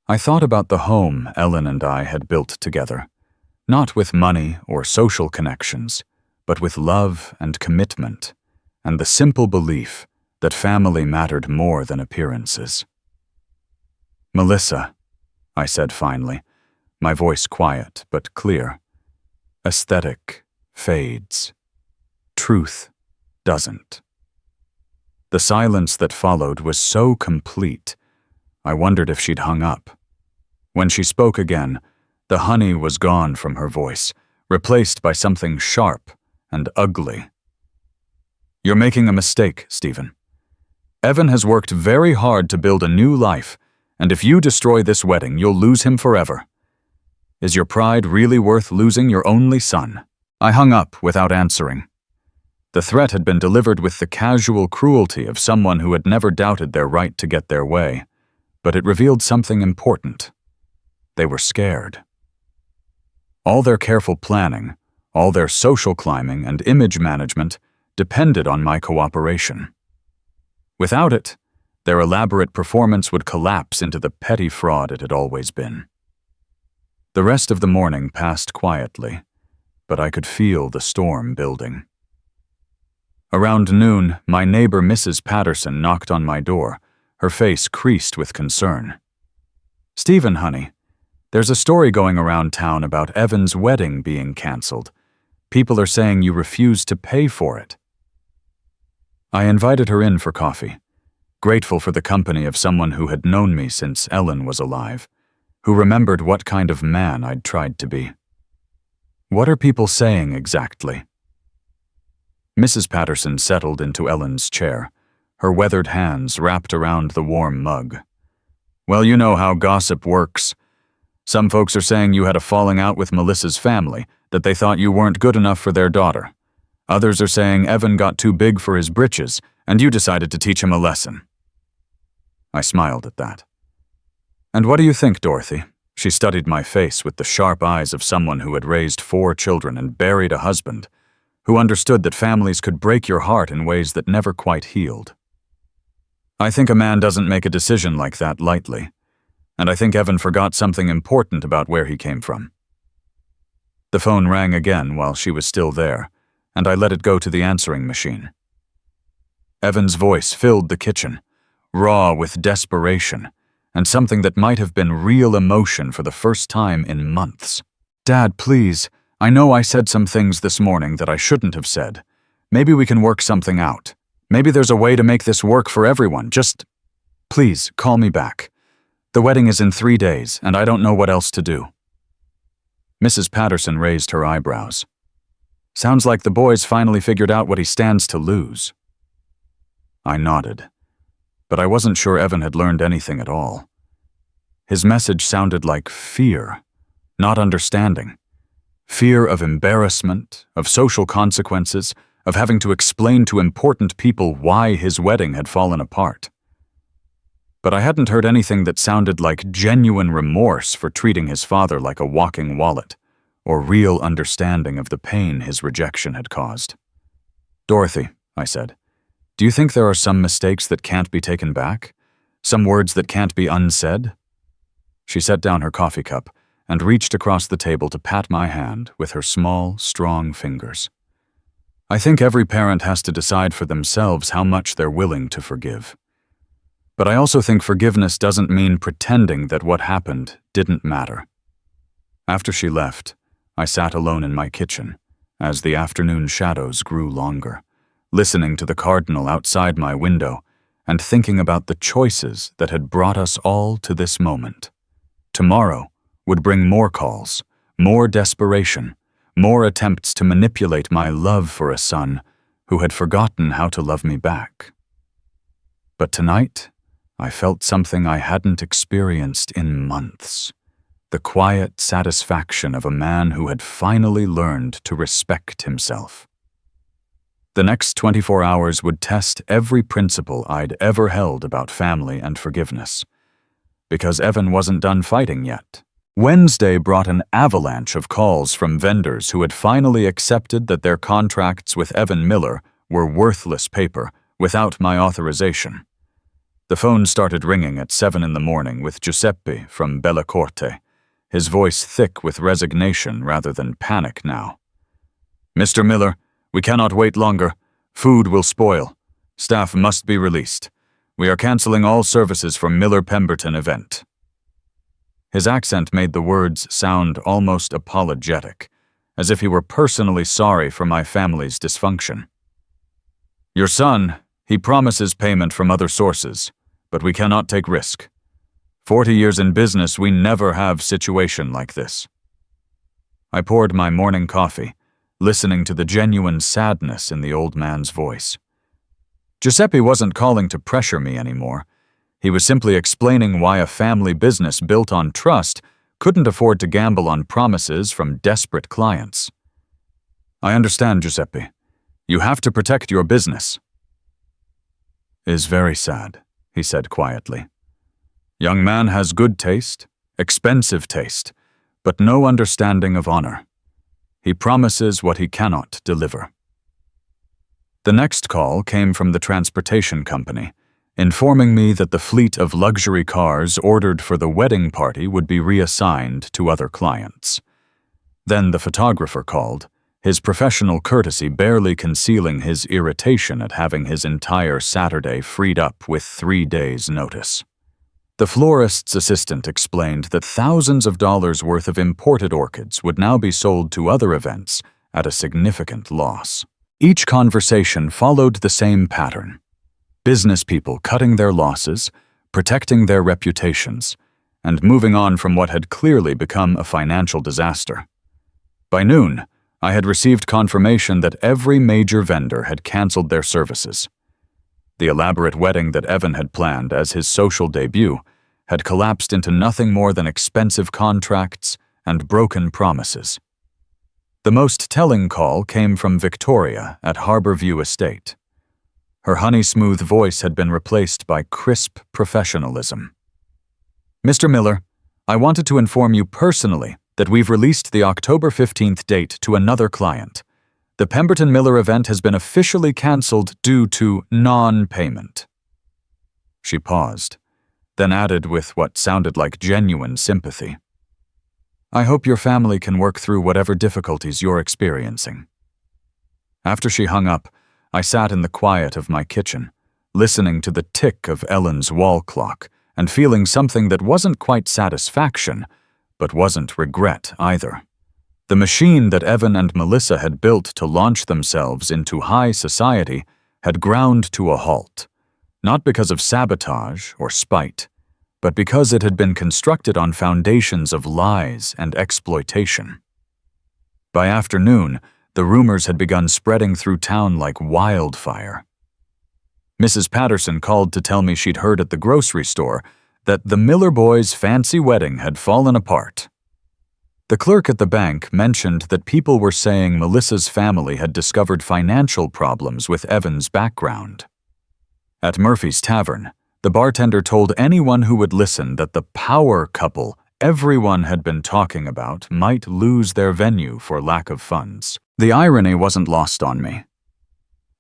I thought about the home Ellen and I had built together, not with money or social connections, but with love and commitment, and the simple belief that family mattered more than appearances. Melissa, I said finally, my voice quiet but clear. Aesthetic fades. Truth doesn't. The silence that followed was so complete, I wondered if she'd hung up. When she spoke again, the honey was gone from her voice, replaced by something sharp and ugly. You're making a mistake, Stephen. Evan has worked very hard to build a new life, and if you destroy this wedding, you'll lose him forever. Is your pride really worth losing your only son? I hung up without answering. The threat had been delivered with the casual cruelty of someone who had never doubted their right to get their way, but it revealed something important. They were scared. All their careful planning, all their social climbing and image management depended on my cooperation. Without it, their elaborate performance would collapse into the petty fraud it had always been. The rest of the morning passed quietly, but I could feel the storm building. Around noon, my neighbor Mrs. Patterson knocked on my door, her face creased with concern. "Stephen, honey, there's a story going around town about Evan's wedding being canceled. People are saying you refused to pay for it." I invited her in for coffee, grateful for the company of someone who had known me since Ellen was alive, who remembered what kind of man I'd tried to be. "What are people saying exactly?" Mrs. Patterson settled into Ellen's chair, her weathered hands wrapped around the warm mug. "Well, you know how gossip works. Some folks are saying you had a falling out with Melissa's family, that they thought you weren't good enough for their daughter. Others are saying Evan got too big for his britches, and you decided to teach him a lesson." I smiled at that. "And what do you think, Dorothy?" She studied my face with the sharp eyes of someone who had raised 4 children and buried a husband, who understood that families could break your heart in ways that never quite healed. "I think a man doesn't make a decision like that lightly, and I think Evan forgot something important about where he came from." The phone rang again while she was still there, and I let it go to the answering machine. Evan's voice filled the kitchen, raw with desperation, and something that might have been real emotion for the first time in months. "Dad, please, I know I said some things this morning that I shouldn't have said. Maybe we can work something out. Maybe there's a way to make this work for everyone. Just, please, call me back. The wedding is in 3 days, and I don't know what else to do." Mrs. Patterson raised her eyebrows. "Sounds like the boy's finally figured out what he stands to lose." I nodded, but I wasn't sure Evan had learned anything at all. His message sounded like fear, not understanding. Fear of embarrassment, of social consequences, of having to explain to important people why his wedding had fallen apart. But I hadn't heard anything that sounded like genuine remorse for treating his father like a walking wallet, or real understanding of the pain his rejection had caused. "Dorothy," I said, "do you think there are some mistakes that can't be taken back? Some words that can't be unsaid?" She set down her coffee cup and reached across the table to pat my hand with her small, strong fingers. "I think every parent has to decide for themselves how much they're willing to forgive. But I also think forgiveness doesn't mean pretending that what happened didn't matter." After she left, I sat alone in my kitchen as the afternoon shadows grew longer, listening to the cardinal outside my window and thinking about the choices that had brought us all to this moment. Tomorrow would bring more calls, more desperation, more attempts to manipulate my love for a son who had forgotten how to love me back. But tonight, I felt something I hadn't experienced in months. The quiet satisfaction of a man who had finally learned to respect himself. The next 24 hours would test every principle I'd ever held about family and forgiveness, because Evan wasn't done fighting yet. Wednesday brought an avalanche of calls from vendors who had finally accepted that their contracts with Evan Miller were worthless paper without my authorization. The phone started ringing at 7 in the morning with Giuseppe from Bella Corte, his voice thick with resignation rather than panic now. "Mr. Miller, we cannot wait longer. Food will spoil. Staff must be released. We are canceling all services for Miller Pemberton event." His accent made the words sound almost apologetic, as if he were personally sorry for my family's dysfunction. "Your son, he promises payment from other sources, but we cannot take risk. 40 years in business, we never have situation like this." I poured my morning coffee, listening to the genuine sadness in the old man's voice. Giuseppe wasn't calling to pressure me anymore. He was simply explaining why a family business built on trust couldn't afford to gamble on promises from desperate clients. I understand, Giuseppe. You have to protect your business. Is very sad, he said quietly. Young man has good taste, expensive taste, but no understanding of honor. He promises what he cannot deliver. The next call came from the transportation company, informing me that the fleet of luxury cars ordered for the wedding party would be reassigned to other clients. Then the photographer called, his professional courtesy barely concealing his irritation at having his entire Saturday freed up with 3 days' notice. The florist's assistant explained that thousands of dollars worth of imported orchids would now be sold to other events at a significant loss. Each conversation followed the same pattern. Business people cutting their losses, protecting their reputations, and moving on from what had clearly become a financial disaster. By noon, I had received confirmation that every major vendor had canceled their services. The elaborate wedding that Evan had planned as his social debut had collapsed into nothing more than expensive contracts and broken promises. The most telling call came from Victoria at Harborview Estate. Her honey-smooth voice had been replaced by crisp professionalism. Mr. Miller, I wanted to inform you personally that we've released the October 15th date to another client. The Pemberton Miller event has been officially canceled due to non-payment. She paused, then added with what sounded like genuine sympathy. I hope your family can work through whatever difficulties you're experiencing. After she hung up, I sat in the quiet of my kitchen, listening to the tick of Ellen's wall clock and feeling something that wasn't quite satisfaction, but wasn't regret either. The machine that Evan and Melissa had built to launch themselves into high society had ground to a halt, not because of sabotage or spite, but because it had been constructed on foundations of lies and exploitation. By afternoon, the rumors had begun spreading through town like wildfire. Mrs. Patterson called to tell me she'd heard at the grocery store that the Miller boys' fancy wedding had fallen apart. The clerk at the bank mentioned that people were saying Melissa's family had discovered financial problems with Evan's background. At Murphy's Tavern, the bartender told anyone who would listen that the power couple everyone had been talking about might lose their venue for lack of funds. The irony wasn't lost on me.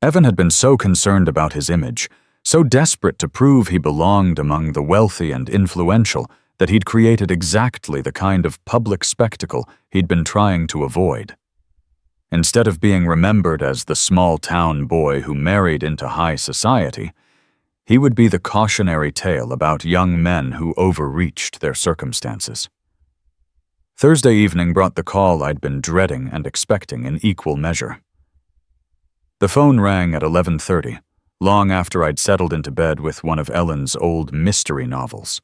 Evan had been so concerned about his image, so desperate to prove he belonged among the wealthy and influential, that he'd created exactly the kind of public spectacle he'd been trying to avoid. Instead of being remembered as the small-town boy who married into high society, he would be the cautionary tale about young men who overreached their circumstances. Thursday evening brought the call I'd been dreading and expecting in equal measure. The phone rang at 11:30, long after I'd settled into bed with one of Ellen's old mystery novels.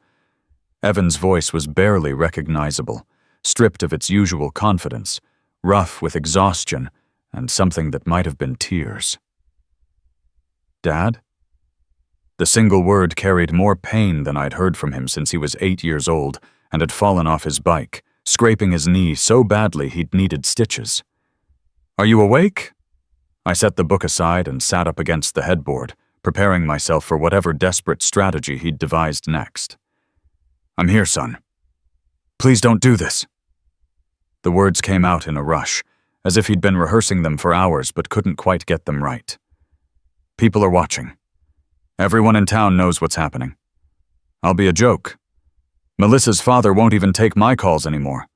Evan's voice was barely recognizable, stripped of its usual confidence, rough with exhaustion and something that might have been tears. Dad? The single word carried more pain than I'd heard from him since he was 8 years old and had fallen off his bike, scraping his knee so badly he'd needed stitches. Are you awake? I set the book aside and sat up against the headboard, preparing myself for whatever desperate strategy he'd devised next. I'm here, son. Please don't do this. The words came out in a rush, as if he'd been rehearsing them for hours but couldn't quite get them right. People are watching. Everyone in town knows what's happening. I'll be a joke. Melissa's father won't even take my calls anymore.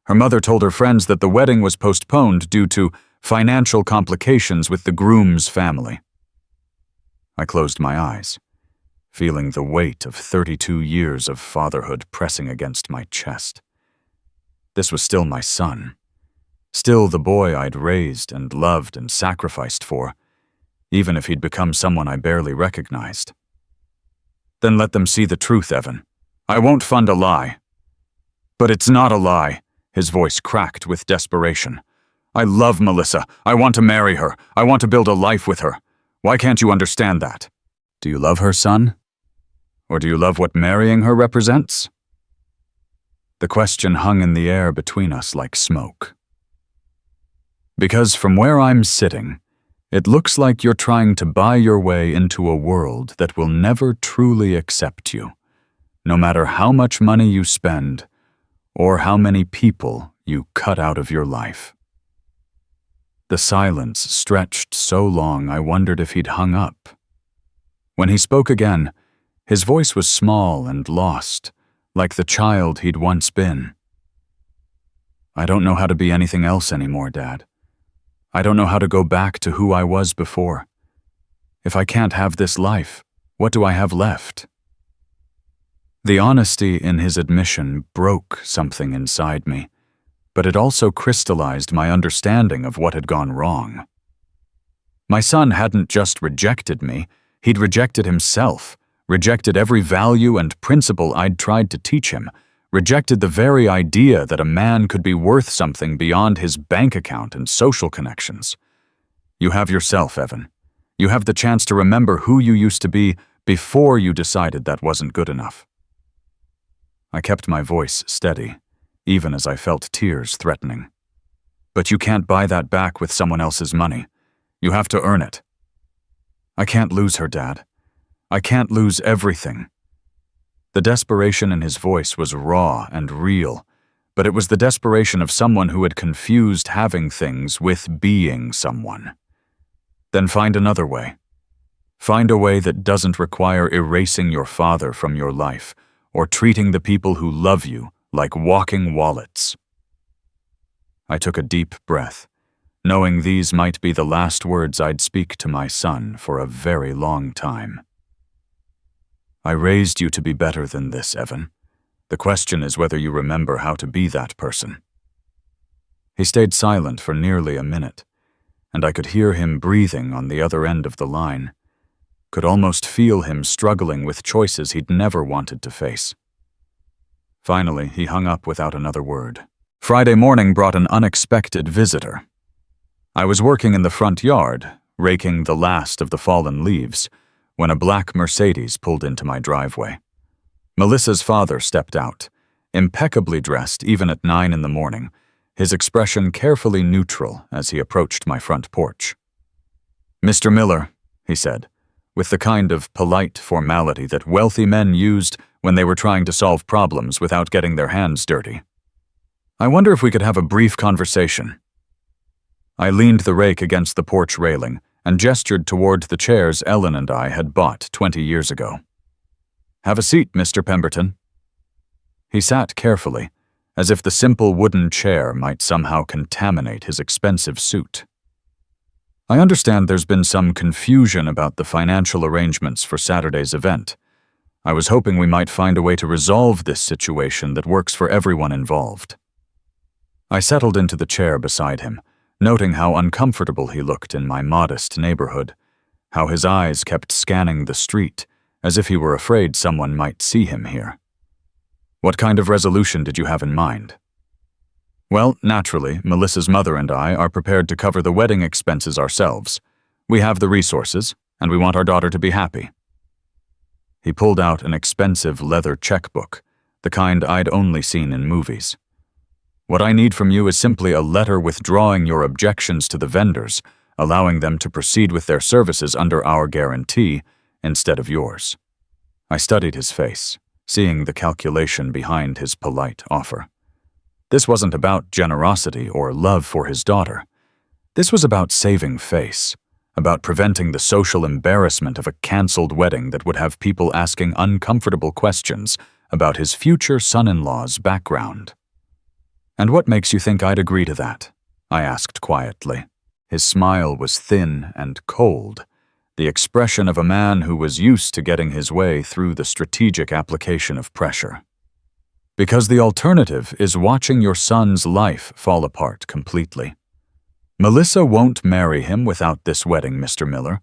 Her mother told her friends that the wedding was postponed due to financial complications with the groom's family. I closed my eyes, feeling the weight of 32 years of fatherhood pressing against my chest. This was still my son, still the boy I'd raised and loved and sacrificed for, even if he'd become someone I barely recognized. Then let them see the truth, Evan. I won't fund a lie. But it's not a lie, his voice cracked with desperation. I love Melissa. I want to marry her. I want to build a life with her. Why can't you understand that? Do you love her, son? Or do you love what marrying her represents? The question hung in the air between us like smoke. Because from where I'm sitting, it looks like you're trying to buy your way into a world that will never truly accept you, no matter how much money you spend or how many people you cut out of your life. The silence stretched so long I wondered if he'd hung up. When he spoke again, his voice was small and lost, like the child he'd once been. I don't know how to be anything else anymore, Dad. I don't know how to go back to who I was before. If I can't have this life, what do I have left? The honesty in his admission broke something inside me, but it also crystallized my understanding of what had gone wrong. My son hadn't just rejected me, he'd rejected himself, rejected every value and principle I'd tried to teach him, rejected the very idea that a man could be worth something beyond his bank account and social connections. You have yourself, Evan. You have the chance to remember who you used to be before you decided that wasn't good enough. I kept my voice steady, even as I felt tears threatening. But you can't buy that back with someone else's money. You have to earn it. I can't lose her, Dad. I can't lose everything. The desperation in his voice was raw and real, but it was the desperation of someone who had confused having things with being someone. Then find another way. Find a way that doesn't require erasing your father from your life or treating the people who love you like walking wallets. I took a deep breath, knowing these might be the last words I'd speak to my son for a very long time. I raised you to be better than this, Evan. The question is whether you remember how to be that person. He stayed silent for nearly a minute, and I could hear him breathing on the other end of the line, could almost feel him struggling with choices he'd never wanted to face. Finally, he hung up without another word. Friday morning brought an unexpected visitor. I was working in the front yard, raking the last of the fallen leaves, when a black Mercedes pulled into my driveway. Melissa's father stepped out, impeccably dressed even at 9 in the morning, his expression carefully neutral as he approached my front porch. "Mr. Miller," he said, with the kind of polite formality that wealthy men used when they were trying to solve problems without getting their hands dirty. "I wonder if we could have a brief conversation." I leaned the rake against the porch railing and gestured toward the chairs Ellen and I had bought 20 years ago. "Have a seat, Mr. Pemberton." He sat carefully, as if the simple wooden chair might somehow contaminate his expensive suit. "I understand there's been some confusion about the financial arrangements for Saturday's event. I was hoping we might find a way to resolve this situation that works for everyone involved." I settled into the chair beside him, noting how uncomfortable he looked in my modest neighborhood, how his eyes kept scanning the street, as if he were afraid someone might see him here. "What kind of resolution did you have in mind?" "Well, naturally, Melissa's mother and I are prepared to cover the wedding expenses ourselves. We have the resources, and we want our daughter to be happy." He pulled out an expensive leather checkbook, the kind I'd only seen in movies. "What I need from you is simply a letter withdrawing your objections to the vendors, allowing them to proceed with their services under our guarantee instead of yours." I studied his face, seeing the calculation behind his polite offer. This wasn't about generosity or love for his daughter. This was about saving face, about preventing the social embarrassment of a canceled wedding that would have people asking uncomfortable questions about his future son-in-law's background. "And what makes you think I'd agree to that?" I asked quietly. His smile was thin and cold, the expression of a man who was used to getting his way through the strategic application of pressure. "Because the alternative is watching your son's life fall apart completely. Melissa won't marry him without this wedding, Mr. Miller.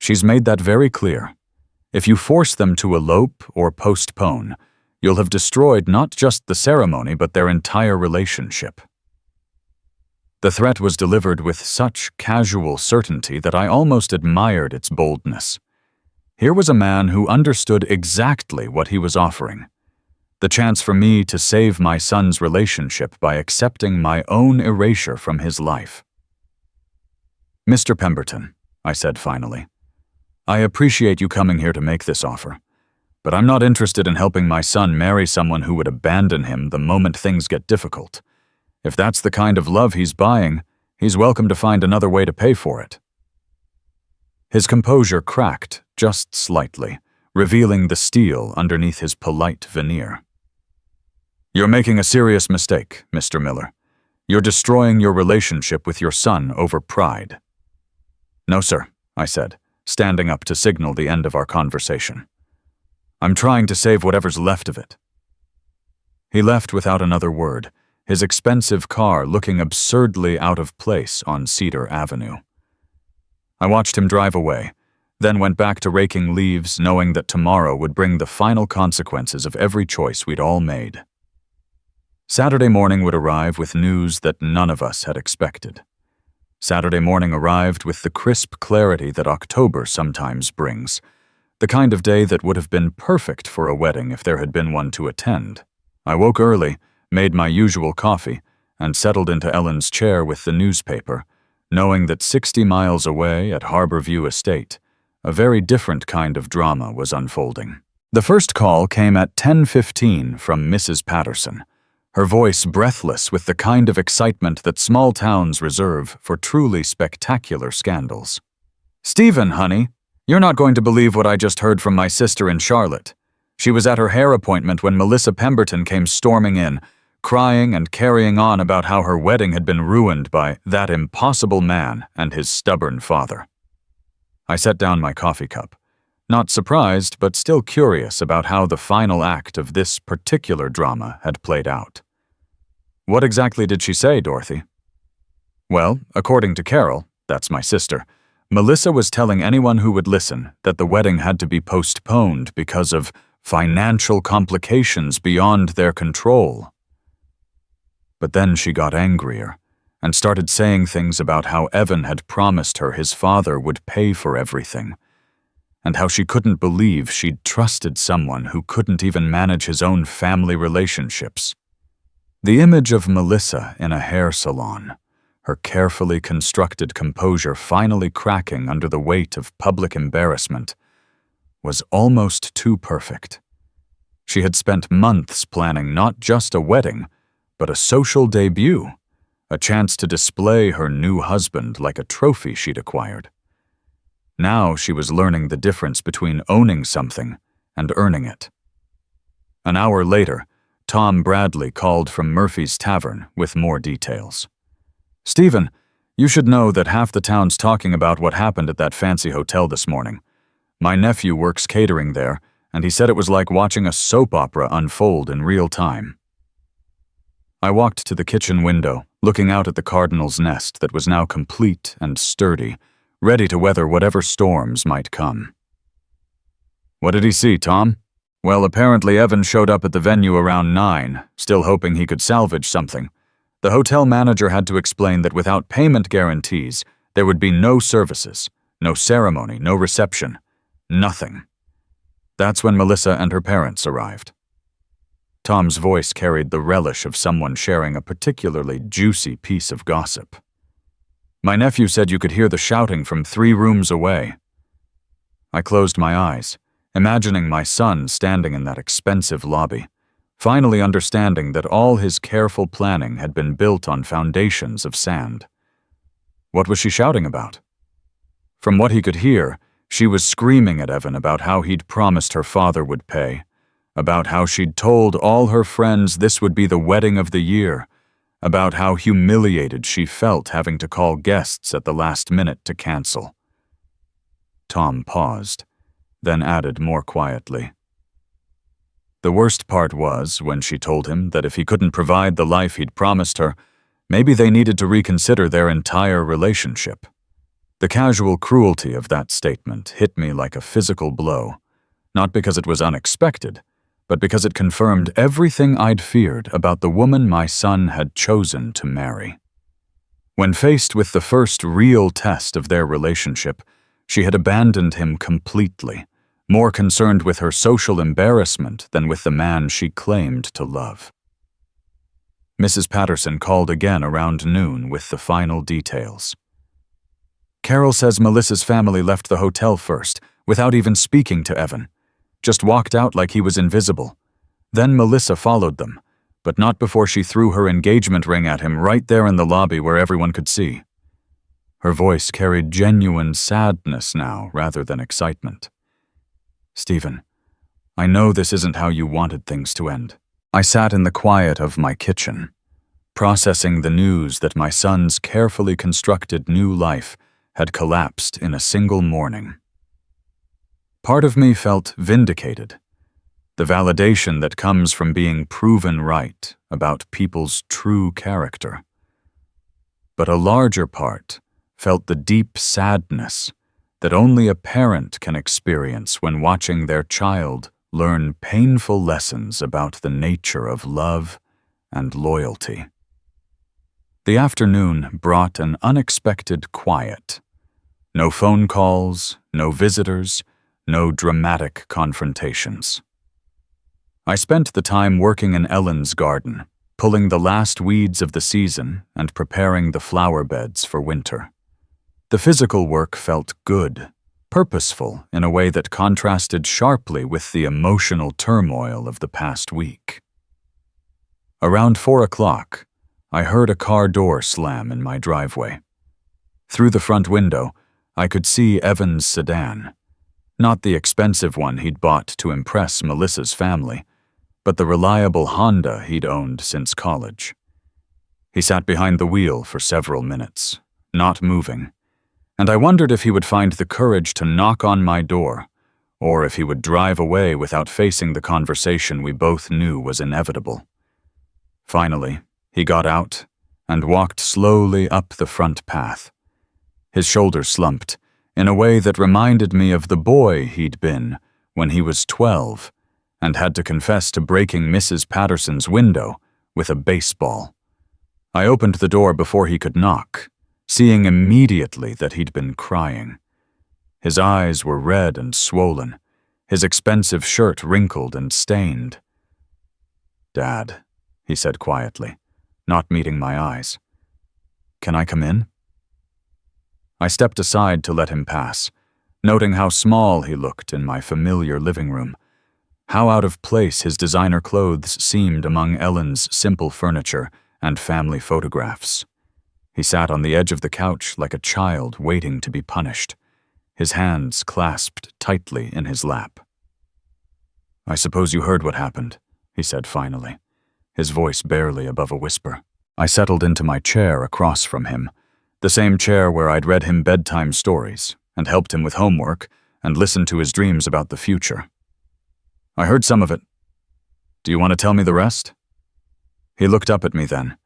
She's made that very clear. If you force them to elope or postpone, you'll have destroyed not just the ceremony but their entire relationship." The threat was delivered with such casual certainty that I almost admired its boldness. Here was a man who understood exactly what he was offering. The chance for me to save my son's relationship by accepting my own erasure from his life. "Mr. Pemberton," I said finally, "I appreciate you coming here to make this offer, but I'm not interested in helping my son marry someone who would abandon him the moment things get difficult. If that's the kind of love he's buying, he's welcome to find another way to pay for it." His composure cracked just slightly, revealing the steel underneath his polite veneer. "You're making a serious mistake, Mr. Miller. You're destroying your relationship with your son over pride." "No, sir," I said, standing up to signal the end of our conversation. "I'm trying to save whatever's left of it." He left without another word, his expensive car looking absurdly out of place on Cedar Avenue. I watched him drive away, then went back to raking leaves, knowing that tomorrow would bring the final consequences of every choice we'd all made. Saturday morning would arrive with news that none of us had expected. Saturday morning arrived with the crisp clarity that October sometimes brings, the kind of day that would have been perfect for a wedding if there had been one to attend. I woke early, made my usual coffee, and settled into Ellen's chair with the newspaper, knowing that 60 miles away at Harborview Estate, a very different kind of drama was unfolding. The first call came at 10:15 from Mrs. Patterson, her voice breathless with the kind of excitement that small towns reserve for truly spectacular scandals. "Stephen, honey, you're not going to believe what I just heard from my sister in Charlotte. She was at her hair appointment when Melissa Pemberton came storming in, crying and carrying on about how her wedding had been ruined by that impossible man and his stubborn father." I set down my coffee cup, not surprised but still curious about how the final act of this particular drama had played out. "What exactly did she say, Dorothy?" "Well, according to Carol, that's my sister, Melissa was telling anyone who would listen that the wedding had to be postponed because of financial complications beyond their control. But then she got angrier and started saying things about how Evan had promised her his father would pay for everything, and how she couldn't believe she'd trusted someone who couldn't even manage his own family relationships. The image of Melissa in a hair salon, her carefully constructed composure finally cracking under the weight of public embarrassment, was almost too perfect. She had spent months planning not just a wedding, but a social debut, a chance to display her new husband like a trophy she'd acquired. Now she was learning the difference between owning something and earning it. An hour later, Tom Bradley called from Murphy's Tavern with more details. "Stephen, you should know that half the town's talking about what happened at that fancy hotel this morning. My nephew works catering there, and he said it was like watching a soap opera unfold in real time." I walked to the kitchen window, looking out at the cardinal's nest that was now complete and sturdy, ready to weather whatever storms might come. "What did he see, Tom?" "Well, apparently Evan showed up at the venue around 9, still hoping he could salvage something. The hotel manager had to explain that without payment guarantees, there would be no services, no ceremony, no reception, nothing. That's when Melissa and her parents arrived." Tom's voice carried the relish of someone sharing a particularly juicy piece of gossip. "My nephew said you could hear the shouting from 3 rooms away." I closed my eyes, imagining my son standing in that expensive lobby, finally understanding that all his careful planning had been built on foundations of sand. What was she shouting about? From what he could hear, she was screaming at Evan about how he'd promised her father would pay, about how she'd told all her friends this would be the wedding of the year, about how humiliated she felt having to call guests at the last minute to cancel. Tom paused, then added more quietly, "The worst part was when she told him that if he couldn't provide the life he'd promised her, maybe they needed to reconsider their entire relationship." The casual cruelty of that statement hit me like a physical blow, not because it was unexpected, but because it confirmed everything I'd feared about the woman my son had chosen to marry. When faced with the first real test of their relationship, she had abandoned him completely, more concerned with her social embarrassment than with the man she claimed to love. Mrs. Patterson called again around noon with the final details. Carol says Melissa's family left the hotel first, without even speaking to Evan. Just walked out like he was invisible. Then Melissa followed them, but not before she threw her engagement ring at him right there in the lobby where everyone could see. Her voice carried genuine sadness now rather than excitement. Stephen, I know this isn't how you wanted things to end. I sat in the quiet of my kitchen, processing the news that my son's carefully constructed new life had collapsed in a single morning. Part of me felt vindicated, the validation that comes from being proven right about people's true character. But a larger part felt the deep sadness that only a parent can experience when watching their child learn painful lessons about the nature of love and loyalty. The afternoon brought an unexpected quiet. No phone calls, no visitors, no dramatic confrontations. I spent the time working in Ellen's garden, pulling the last weeds of the season and preparing the flower beds for winter. The physical work felt good, purposeful in a way that contrasted sharply with the emotional turmoil of the past week. Around 4 o'clock, I heard a car door slam in my driveway. Through the front window, I could see Evan's sedan. Not the expensive one he'd bought to impress Melissa's family, but the reliable Honda he'd owned since college. He sat behind the wheel for several minutes, not moving, and I wondered if he would find the courage to knock on my door, or if he would drive away without facing the conversation we both knew was inevitable. Finally, he got out and walked slowly up the front path. His shoulders slumped in a way that reminded me of the boy he'd been when he was 12 and had to confess to breaking Mrs. Patterson's window with a baseball. I opened the door before he could knock, seeing immediately that he'd been crying. His eyes were red and swollen, his expensive shirt wrinkled and stained. "Dad," he said quietly, not meeting my eyes. "Can I come in?" I stepped aside to let him pass, noting how small he looked in my familiar living room, how out of place his designer clothes seemed among Ellen's simple furniture and family photographs. He sat on the edge of the couch like a child waiting to be punished, his hands clasped tightly in his lap. "I suppose you heard what happened," he said finally, his voice barely above a whisper. I settled into my chair across from him, the same chair where I'd read him bedtime stories and helped him with homework and listened to his dreams about the future. "I heard some of it. Do you want to tell me the rest?" He looked up at me then,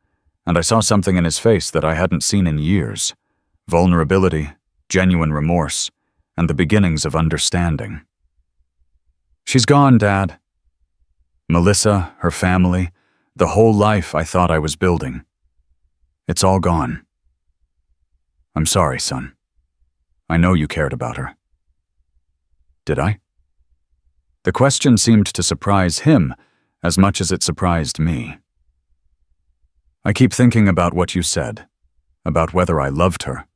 and I saw something in his face that I hadn't seen in years: vulnerability, genuine remorse, and the beginnings of understanding. "She's gone, Dad. Melissa, her family, the whole life I thought I was building. It's all gone. I'm sorry, son. I know you cared about her." Did I? The question seemed to surprise him as much as it surprised me. "I keep thinking about what you said, about whether I loved her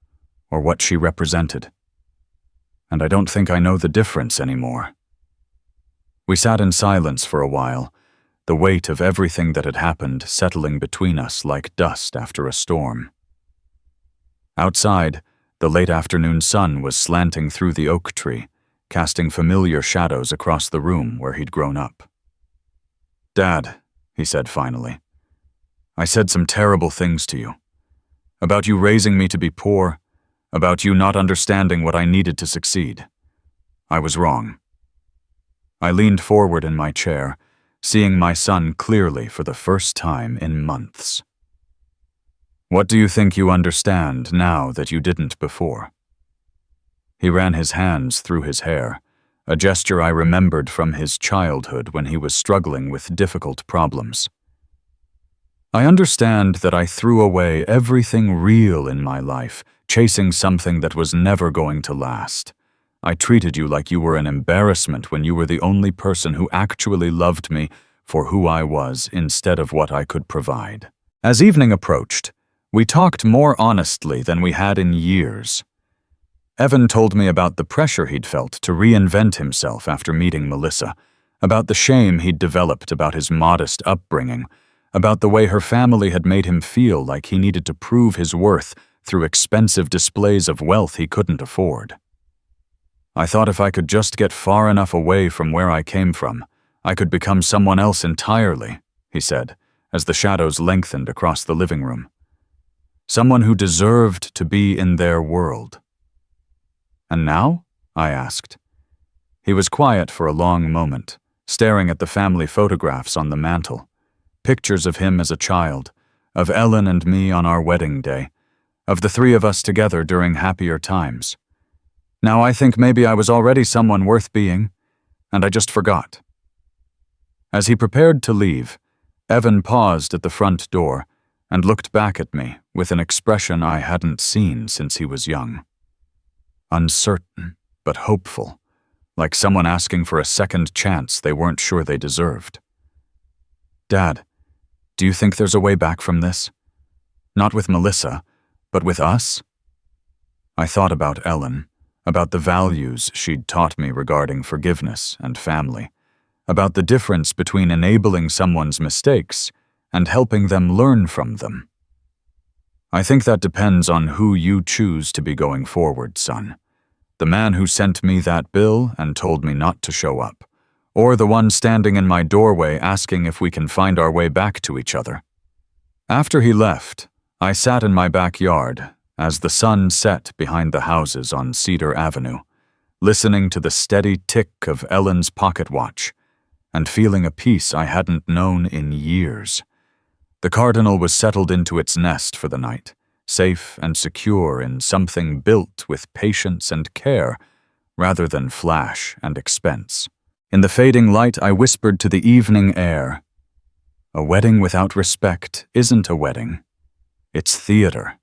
or what she represented. And I don't think I know the difference anymore." We sat in silence for a while, the weight of everything that had happened settling between us like dust after a storm. Outside, the late afternoon sun was slanting through the oak tree, casting familiar shadows across the room where he'd grown up. "Dad," he said finally, "I said some terrible things to you. About you raising me to be poor, about you not understanding what I needed to succeed. I was wrong." I leaned forward in my chair, seeing my son clearly for the first time in months. "What do you think you understand now that you didn't before?" He ran his hands through his hair, a gesture I remembered from his childhood when he was struggling with difficult problems. I understand that I threw away everything real in my life, chasing something that was never going to last. I treated you like you were an embarrassment when you were the only person who actually loved me for who I was instead of what I could provide. As evening approached, we talked more honestly than we had in years. Evan told me about the pressure he'd felt to reinvent himself after meeting Melissa, about the shame he'd developed about his modest upbringing, about the way her family had made him feel like he needed to prove his worth through expensive displays of wealth he couldn't afford. I thought if I could just get far enough away from where I came from, I could become someone else entirely, he said, as the shadows lengthened across the living room. Someone who deserved to be in their world. And now? I asked. He was quiet for a long moment, staring at the family photographs on the mantel. Pictures of him as a child, of Ellen and me on our wedding day, of the three of us together during happier times. Now I think maybe I was already someone worth being, and I just forgot. As he prepared to leave, Evan paused at the front door and looked back at me with an expression I hadn't seen since he was young. Uncertain, but hopeful, like someone asking for a second chance they weren't sure they deserved. Dad, do you think there's a way back from this? Not with Melissa, but with us? I thought about Ellen, about the values she'd taught me regarding forgiveness and family, about the difference between enabling someone's mistakes and helping them learn from them. I think that depends on who you choose to be going forward, son. The man who sent me that bill and told me not to show up, or the one standing in my doorway asking if we can find our way back to each other. After he left, I sat in my backyard as the sun set behind the houses on Cedar Avenue, listening to the steady tick of Ellen's pocket watch and feeling a peace I hadn't known in years. The cardinal was settled into its nest for the night, safe and secure in something built with patience and care rather than flash and expense. In the fading light, I whispered to the evening air, "A wedding without respect isn't a wedding. It's theater.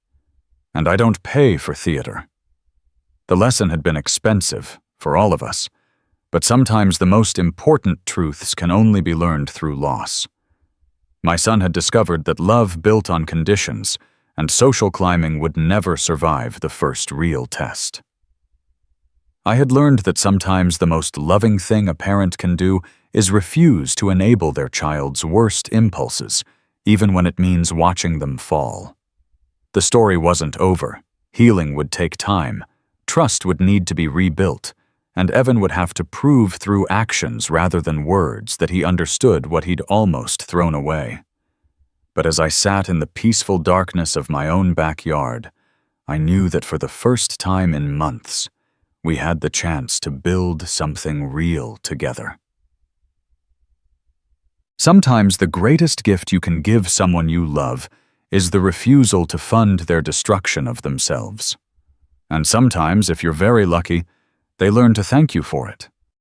And I don't pay for theater." The lesson had been expensive for all of us, but sometimes the most important truths can only be learned through loss. My son had discovered that love built on conditions and social climbing would never survive the first real test. I had learned that sometimes the most loving thing a parent can do is refuse to enable their child's worst impulses, even when it means watching them fall. The story wasn't over. Healing would take time. Trust would need to be rebuilt, and Evan would have to prove through actions rather than words that he understood what he'd almost thrown away. But as I sat in the peaceful darkness of my own backyard, I knew that for the first time in months, we had the chance to build something real together. Sometimes the greatest gift you can give someone you love is the refusal to fund their destruction of themselves. And sometimes, if you're very lucky, they learn to thank you for it.